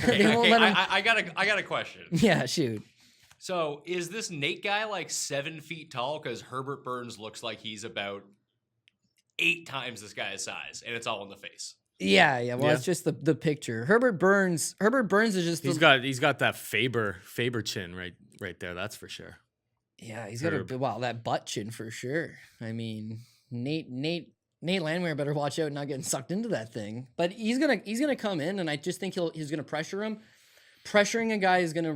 They won't let him. I got a question. Yeah, shoot. So is this Nate guy like 7 feet tall? Because Herbert Burns looks like he's about 8 times this guy's size, and it's all in the face. Yeah. Well, it's just the picture. Herbert Burns is just He's got that Faber chin right there. That's for sure. Yeah, he's got that butt chin for sure. I mean, Nate Landwehr better watch out not getting sucked into that thing. But he's gonna come in, and I just think he's gonna pressure him. Pressuring a guy is gonna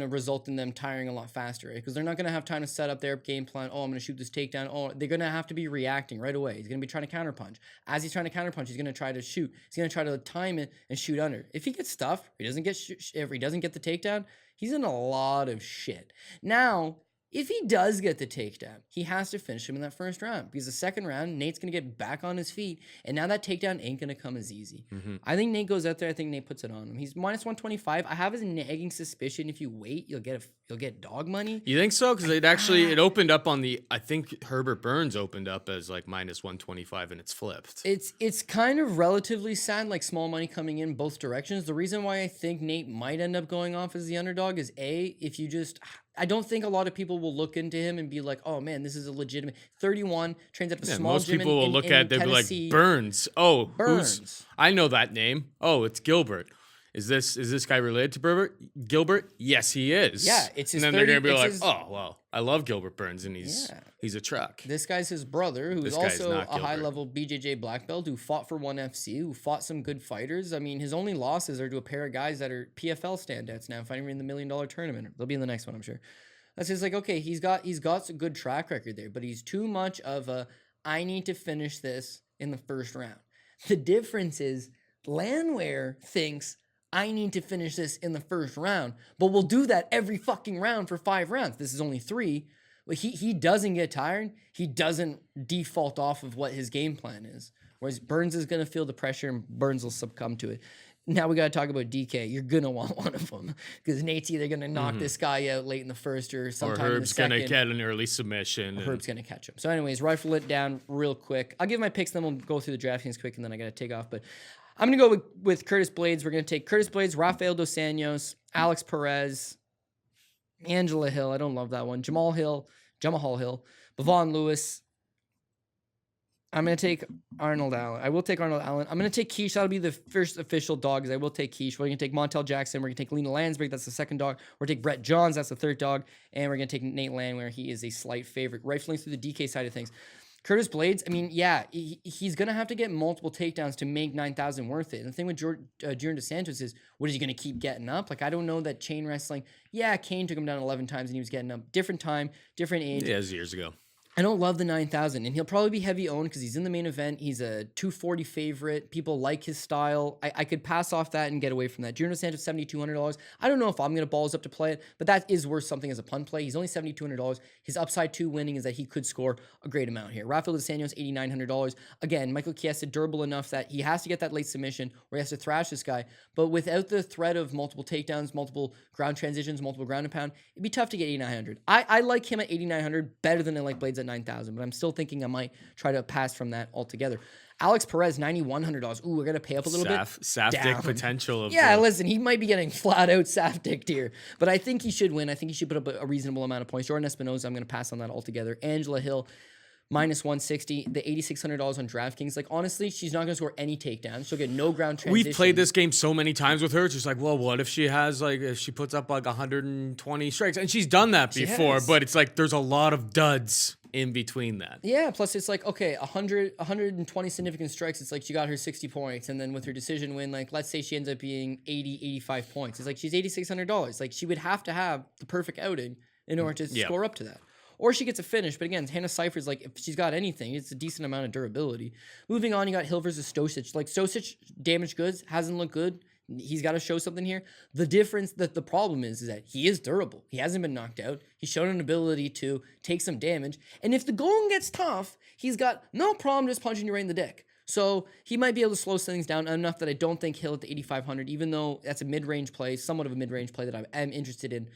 result in them tiring a lot faster, right? Because they're not gonna have time to set up their game plan. Oh, I'm gonna shoot this takedown. Oh, they're gonna have to be reacting right away. He's gonna be trying to counterpunch. As he's trying to counterpunch, he's gonna try to shoot. He's gonna try to time it and shoot under. If he gets stuffed, if he doesn't get the takedown, he's in a lot of shit. Now, if he does get the takedown, he has to finish him in that first round because the second round, Nate's going to get back on his feet, and now that takedown ain't going to come as easy. Mm-hmm. I think Nate goes out there. I think Nate puts it on him. He's minus 125. I have his nagging suspicion if you wait, you'll get dog money. You think so? Because it opened up on I think Herbert Burns opened up as like minus 125, and it's flipped. It's kind of relatively sad, like small money coming in both directions. The reason why I think Nate might end up going off as the underdog is I don't think a lot of people will look into him and be like, oh man, this is a legitimate 31, trains at a small most gym people will look at it, they'll be like, Burns. Oh, Burns. I know that name. Oh, it's Gilbert. Is this guy related to Gilbert? Yes, he is. Yeah, it's his. And then they're gonna be like, oh well, I love Gilbert Burns, and he's a truck. This guy's his brother, who is also a high-level BJJ black belt who fought for ONE FC, who fought some good fighters. I mean, his only losses are to a pair of guys that are PFL standouts now, fighting in the $1 million tournament. They'll be in the next one, I'm sure. That's just like, okay, he's got a good track record there, but he's too much of I need to finish this in the first round. The difference is Landwehr thinks I need to finish this in the first round, but we'll do that every fucking round for 5 rounds. This is only 3. But he doesn't get tired. He doesn't default off of what his game plan is. Whereas Burns is going to feel the pressure and Burns will succumb to it. Now we got to talk about DK. You're going to want one of them because Nate's either going to knock this guy out late in the first or sometime in the second. Or Herb's going to get an early submission. Herb's going to catch him. So anyways, rifle it down real quick. I'll give my picks, then we'll go through the DraftKings quick, and then I got to take off. But I'm going to go with Curtis Blaydes. We're going to take Curtis Blaydes, Rafael Dos Anjos, Alex Perez, Angela Hill. I don't love that one. Jamal Hill, Bavon Lewis. I'm going to take Arnold Allen. I will take Arnold Allen. I'm going to take Kish. That'll be the first official dog, because I will take Kish. We're going to take Montel Jackson. We're going to take Lena Lansberg. That's the second dog. We're going to take Brett Johns. That's the third dog. And we're going to take Nate Landwehr. He is a slight favorite. Rifling through the DK side of things. Curtis Blaydes, I mean, yeah, he's going to have to get multiple takedowns to make 9,000 worth it. And the thing with Junior Santos is, what is he going to keep getting up? Like, I don't know that chain wrestling. Yeah, Kane took him down 11 times and he was getting up. Different time, different age. Yeah, it was years ago. I don't love the 9,000, and he'll probably be heavy owned because he's in the main event. He's a 240 favorite. People like his style. I could pass off that and get away from that. Junior Santos, $7,200. I don't know if I'm going to balls up to play it, but that is worth something as a punt play. He's only $7,200. His upside to winning is that he could score a great amount here. Rafael Dos Anjos, $8,900. Again, Michael Chiesa, durable enough that he has to get that late submission or he has to thrash this guy, but without the threat of multiple takedowns, multiple ground transitions, multiple ground and pound, it'd be tough to get 8,900. I like him at 8,900 better than I like Blaydes at 9,000, but I'm still thinking I might try to pass from that altogether. Alex Perez, $9,100. Ooh, we're going to pay up a little bit. Saftic potential. Listen, he might be getting flat out Saftic here, but I think he should win. I think he should put up a reasonable amount of points. Jordan Espinosa, I'm going to pass on that altogether. Angela Hill, minus 160. The $8,600 on DraftKings. Like, honestly, she's not going to score any takedowns. She'll get no ground transition. We've played this game so many times with her. It's just like, well, what if she has if she puts up like 120 strikes? And she's done that before, has. but it's like there's a lot of duds in between that. Yeah, plus it's like, okay, 120 significant strikes. It's like she got her 60 points. And then with her decision win, like, let's say she ends up being 80, 85 points. It's like she's $8,600. Like, she would have to have the perfect outing in order to score up to that. Or she gets a finish. But again, Hannah Cifers, like, if she's got anything, it's a decent amount of durability. Moving on, you got Hill versus Stoisic. Like, Stoisic, damaged goods, hasn't looked good. He's got to show something here. The difference, the problem is that he is durable. He hasn't been knocked out. He's shown an ability to take some damage. And if the going gets tough, he's got no problem just punching you right in the dick. So he might be able to slow things down enough that I don't think Hill at the 8,500, even though that's a mid-range play, somewhat of a mid-range play that I am interested in.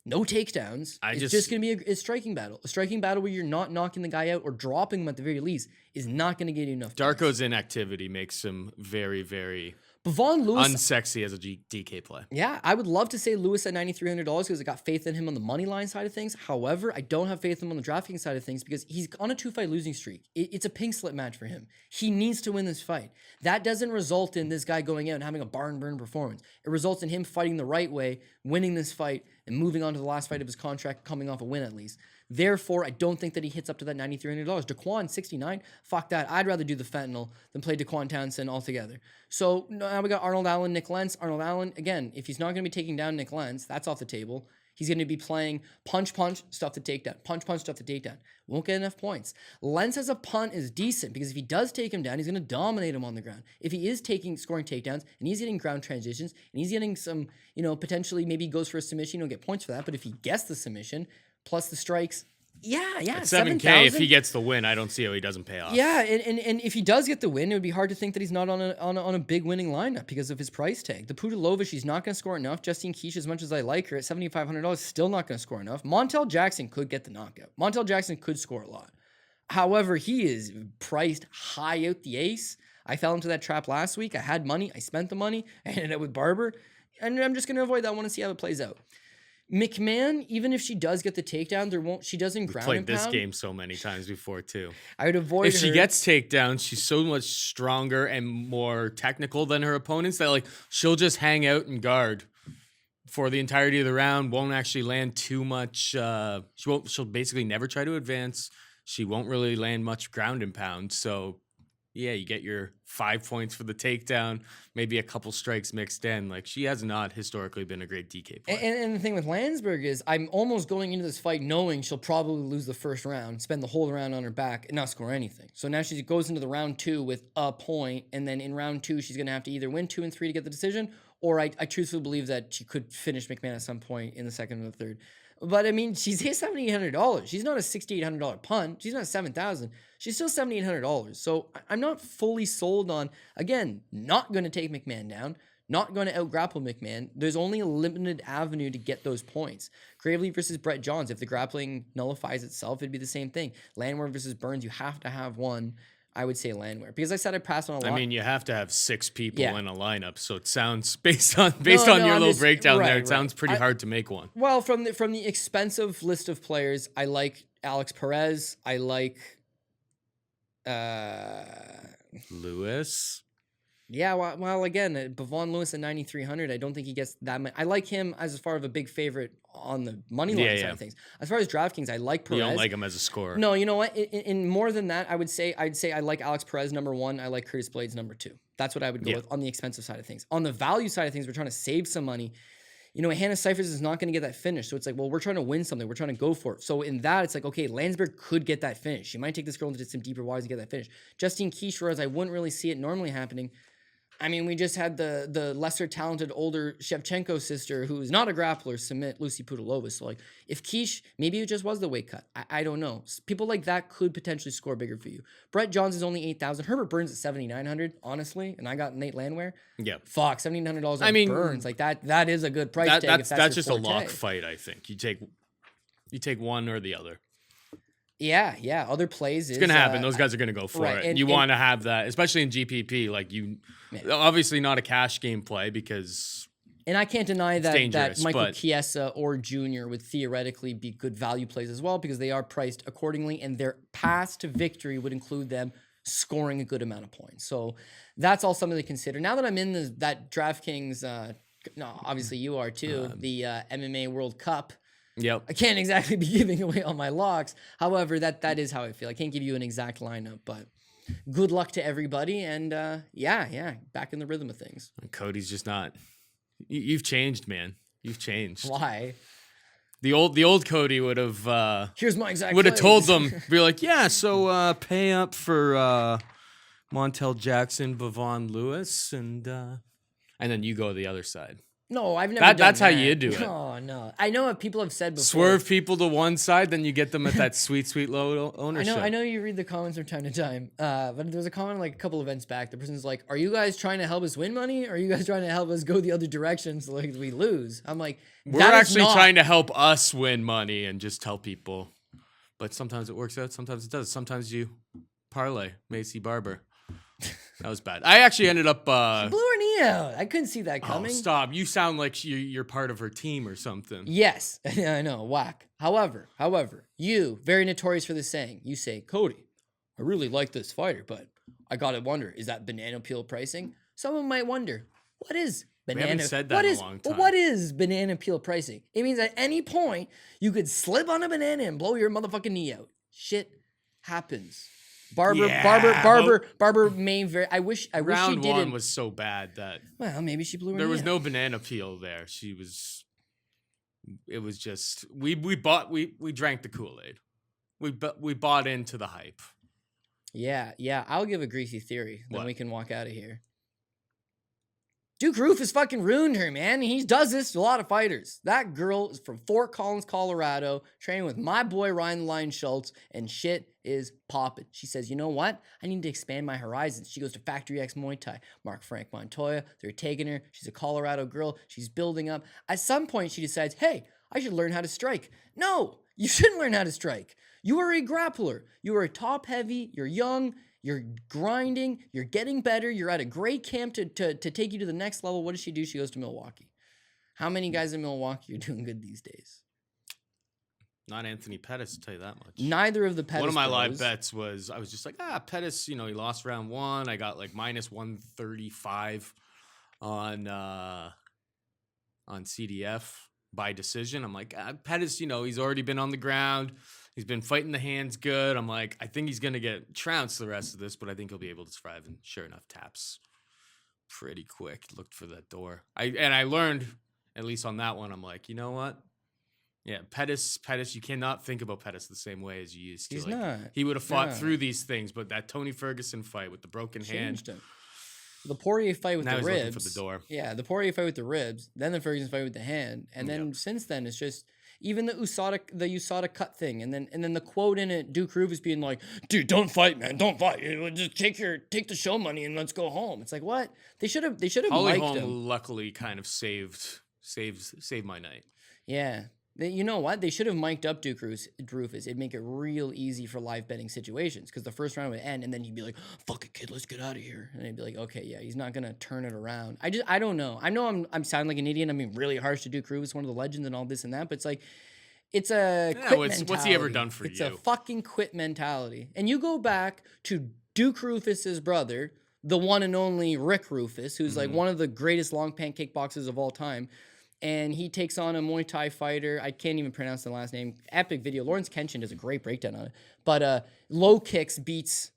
No takedowns. It's just going to be a striking battle. A striking battle where you're not knocking the guy out or dropping him at the very least is not going to get you enough. Darko's inactivity makes him very, very Bevon Lewis, unsexy as a DK play. Yeah, I would love to say Lewis at $9,300 because I got faith in him on the money line side of things. However, I don't have faith in him on the DraftKings side of things because he's on a 2-fight losing streak. It's a pink slip match for him. He needs to win this fight. That doesn't result in this guy going out and having a barn burn performance. It results in him fighting the right way, winning this fight, and moving on to the last fight of his contract, coming off a win at least. Therefore, I don't think that he hits up to that $9,300. Daquan, 69, fuck that. I'd rather do the fentanyl than play Daquan Townsend altogether. So now we got Arnold Allen, Nick Lentz. Arnold Allen, again, if he's not going to be taking down Nick Lentz, that's off the table. He's going to be playing punch, stuff to take down. Punch, stuff to take down. Won't get enough points. Lentz as a punt is decent because if he does take him down, he's going to dominate him on the ground. If he is scoring takedowns and he's getting ground transitions and he's getting some, potentially maybe he goes for a submission, he'll get points for that. But if he gets the submission plus the strikes, yeah. At 7K, if he gets the win, I don't see how he doesn't pay off. Yeah, and if he does get the win, it would be hard to think that he's not on a big winning lineup because of his price tag. The Pudilova, she's not going to score enough. Justine Kish, as much as I like her, at $7,500, still not going to score enough. Montel Jackson could get the knockout. Montel Jackson could score a lot. However, he is priced high out the ace. I fell into that trap last week. I had money. I spent the money. I ended up with Barber. And I'm just going to avoid that one and see how it plays out. McMann, even if she does get the takedown, she doesn't ground and pound. Played this game so many times before too. I would avoid if her. she gets takedowns, she's so much stronger and more technical than her opponents that she'll just hang out and guard for the entirety of the round. Won't actually land too much. She'll basically never try to advance. She won't really land much ground and pound. So yeah, you get your 5 points for the takedown, maybe a couple strikes mixed in. She has not historically been a great DK player. And the thing with Lansberg is I'm almost going into this fight knowing she'll probably lose the first round, spend the whole round on her back, and not score anything. So now she goes into the round 2 with a point, and then in round 2, she's going to have to either win 2 and 3 to get the decision, or I truthfully believe that she could finish McMann at some point in the second or the third. But I mean, she's hit $7,800. She's not a $6,800 punt. She's not $7,000. She's still $7,800. So I'm not fully sold on, again, not going to take McMann down, not going to out-grapple McMann. There's only a limited avenue to get those points. Gravely versus Brett Johns. If the grappling nullifies itself, it'd be the same thing. Landwehr versus Burns, you have to have one. I would say Landwehr because I said I passed on a lot. I mean, you have to have 6 people in a lineup, so it sounds based on your little breakdown there. It sounds pretty hard to make one. Well, from the expensive list of players, I like Alex Perez. I like Lewis. Yeah, well, again, Bevon Lewis at 9,300. I don't think he gets that much. I like him as far of a big favorite on the money line side of things. As far as DraftKings, I like Perez. You don't like him as a scorer. No, you know what? In more than that, I'd say I like Alex Perez number 1. I like Curtis Blaydes number 2. That's what I would go with on the expensive side of things. On the value side of things, we're trying to save some money. Hannah Cifers is not going to get that finish. So it's like, well, we're trying to win something. We're trying to go for it. So in that, it's like, okay, Lansberg could get that finish. She might take this girl into some deeper waters and get that finish. Justine Kish, whereas I wouldn't really see it normally happening. I mean, we just had the lesser talented older Shevchenko sister who is not a grappler submit Lucy Pudilova. So if Kish, maybe it just was the weight cut. I don't know. People like that could potentially score bigger for you. Brett Johns is only 8,000. Herbert Burns at 7,900, honestly. And I got Nate Landwehr. Yeah. Fuck, $7,900 on Burns. That is a good price tag. That's just a lock fight, I think. You take one or the other. Yeah. Other plays it's going to happen. Those guys are going to go for it. And you want to have that, especially in GPP. Obviously not a cash game play because And I can't deny that dangerous, Michael but- Chiesa or Junior would theoretically be good value plays as well because they are priced accordingly, and their path to victory would include them scoring a good amount of points. So that's all something to consider. Now that I'm in that DraftKings, no, obviously you are too, the MMA World Cup. Yep. I can't exactly be giving away all my locks. However, that is how I feel. I can't give you an exact lineup, but good luck to everybody. And yeah, back in the rhythm of things. Cody's just not. You've changed, man. You've changed. Why? The old Cody would have Here's my exact would have told plays. them, be like, yeah, so pay up for Montel Jackson, Bavon Lewis, and then you go to the other side. No, I've never done That's how that. you do it. No. I know what people have said before. Swerve people to one side, then you get them at that sweet low ownership. I know you read the comments from time to time, but there was a comment like a couple events back. The person's like, are you guys trying to help us win money? Or are you guys trying to help us go the other direction so like we lose? I'm like, We're that is actually not- trying to help us win money and just tell people. But sometimes it works out, sometimes it does. Sometimes you parlay, Macy Barber. That was bad. I actually ended up... Blew her knee out. I couldn't see that Oh, coming. stop. You sound like you're part of her team or something. Yes, I know, whack. However, you, very notorious for this saying, you say, Cody, I really like this fighter, but I gotta wonder, is that banana peel pricing? Someone might wonder, what is banana? haven't said that in a long time. What is banana peel pricing? It means at any point you could slip on a banana and blow your motherfucking knee out. Shit happens. Barber may very. I wish she Round didn't. one was so bad that Well, maybe she blew her. there knee was out. no banana peel there. It was just we drank the Kool-Aid. We bought into the hype. Yeah. I'll give a greasy theory. Then What? we can walk out of here. Duke Roufus fucking ruined her, man. He does this to a lot of fighters. That girl is from Fort Collins, Colorado, training with my boy Ryan the Lion Schultz, and shit is popping. She says, you know what? I need to expand my horizons. She goes to Factory X Muay Thai. Mark Frank Montoya, they're taking her. She's a Colorado girl. She's building up. At some point, she decides, hey, I should learn how to strike. No, you shouldn't learn how to strike. You are a grappler. You are a top heavy. You're young. You're grinding. You're getting better. You're at a great camp to take you to the next level. What does she do? She goes to Milwaukee. How many guys in Milwaukee are doing good these days? Not Anthony Pettis, to tell you that much. Neither of the Pettis One of my bros. live bets was I was just like, Pettis, he lost round one. I got like minus 135 on CDF by decision. I'm like, Pettis, he's already been on the ground. He's been fighting the hands good. I'm like, I think he's going to get trounced the rest of this, but I think he'll be able to survive. And sure enough, taps pretty quick. Looked for that door. I learned, at least on that one, I'm like, you know what? Yeah, Pettis, you cannot think about Pettis the same way as you used to. He's like, not. He would have fought No. through these things, but that Tony Ferguson fight with the broken hand. Changed him. The Poirier fight with Now the he's ribs. looking for the door. Yeah, the Poirier fight with the ribs, then the Ferguson fight with the hand, and then since then it's just even the USADA cut thing, and then the quote in it, Duke Roufus being like, "Dude, don't fight, man, don't fight. Just take the show money and let's go home." It's like what they should have Holly mic'd Holm him. luckily kind of saved my night. Yeah. You know what? They should have mic'd up Duke Roufus. It'd make it real easy for live betting situations because the first round would end and then he'd be like, fuck it, kid, let's get out of here. And I'd be like, okay, yeah, he's not going to turn it around. I don't know. I know I'm sounding like an idiot. I'm being really harsh to Duke Roufus, one of the legends and all this and that, but it's like, it's a quit mentality. What's he ever done for It's you? a fucking quit mentality. And you go back to Duke Roufus's brother, the one and only Rick Roufus, who's like one of the greatest long pant kickboxers of all time. And he takes on a Muay Thai fighter. I can't even pronounce the last name. Epic video. Lawrence Kenshin does a great breakdown on it. But low kicks beats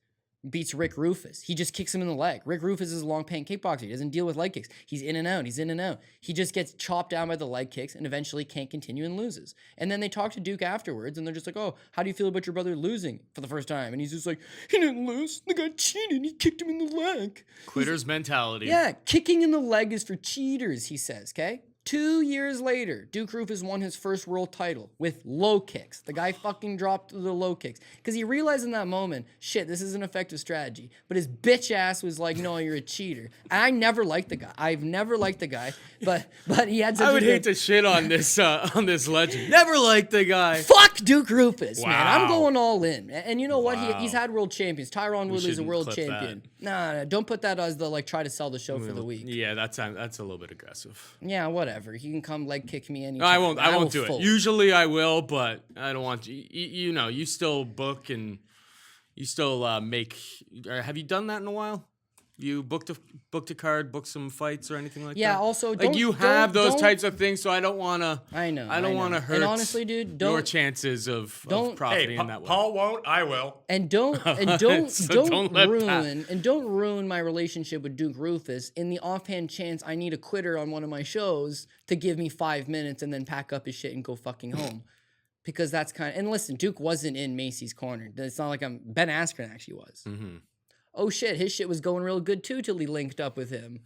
Rick Roufus. He just kicks him in the leg. Rick Roufus is a long pant kickboxer. He doesn't deal with leg kicks. He's in and out. He just gets chopped down by the leg kicks and eventually can't continue and loses. And then they talk to Duke afterwards and they're just like, oh, how do you feel about your brother losing for the first time? And he's just like, he didn't lose. The guy cheated. He kicked him in the leg. Quitter's mentality. Yeah, kicking in the leg is for cheaters, he says, okay? 2 years later, Duke Rufus won his first world title with low kicks. The guy fucking dropped the low kicks because he realized in that moment, shit, this is an effective strategy. But his bitch ass was like, no, you're a cheater. And I never liked the guy. I've never liked the guy, but he had such I would hate to shit on this legend. Never liked the guy. Fuck Duke Rufus, man. I'm Wow. going all in. And you know what? Wow. He's had world champions. Tyron Woodley's a shouldn't world clip champion. Nah, don't put that as the like try to sell the show for the week. Yeah, that's a little bit aggressive. Yeah, whatever. He can come leg kick me anytime. No, I won't. I won't do fold. it. Usually I will, but I don't want to. You know, you still book and you still make. Have you done that in a while? You booked a card, booked some fights or anything like that? Yeah. Also, like you have those types of things, so I don't want to. I know. I don't want to hurt. And honestly, dude, your chances of profiting in that way. Paul won't. I will. And don't So don't let don't ruin my relationship with Duke Rufus in the offhand chance I need a quitter on one of my shows to give me 5 minutes and then pack up his shit and go fucking home. Because that's kind of, and listen, Duke wasn't in Macy's corner. It's not like Ben Askren actually was. Mm-hmm. Oh shit, his shit was going real good too till he linked up with him.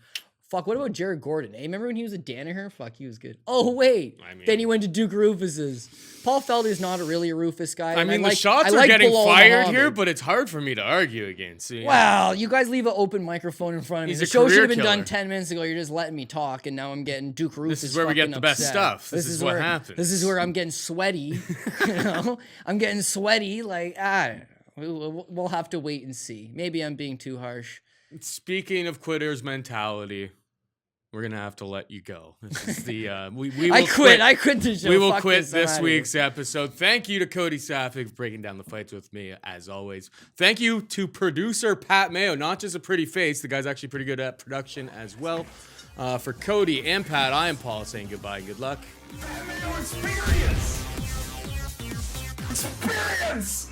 Fuck, what about Jared Gordon? Hey, remember when he was a Danaher? Fuck, he was good. Oh wait, then he went to Duke Rufus's. Paul Felder's not really a Rufus guy. I mean, the shots are getting fired here, but it's hard for me to argue against. Yeah. Well, you guys leave an open microphone in front of me. He's The a show should career have been done killer. 10 minutes ago. You're just letting me talk, and now I'm getting Duke Rufus. This is where we get the best upset. stuff. This is what happens. This is where I'm getting sweaty. You know, I'm getting sweaty. Like I don't know. We'll have to wait and see. Maybe I'm being too harsh. Speaking of quitters mentality, we're gonna have to let you go. This is the we will I quit the show. We will Fuck quit I'm this outta week's episode. Thank you to Cody Saftic for breaking down the fights with me, as always. Thank you to producer Pat Mayo, not just a pretty face. The guy's actually pretty good at production as well. For Cody and Pat, I am Paul saying goodbye and good luck. Mayo experience. Experience.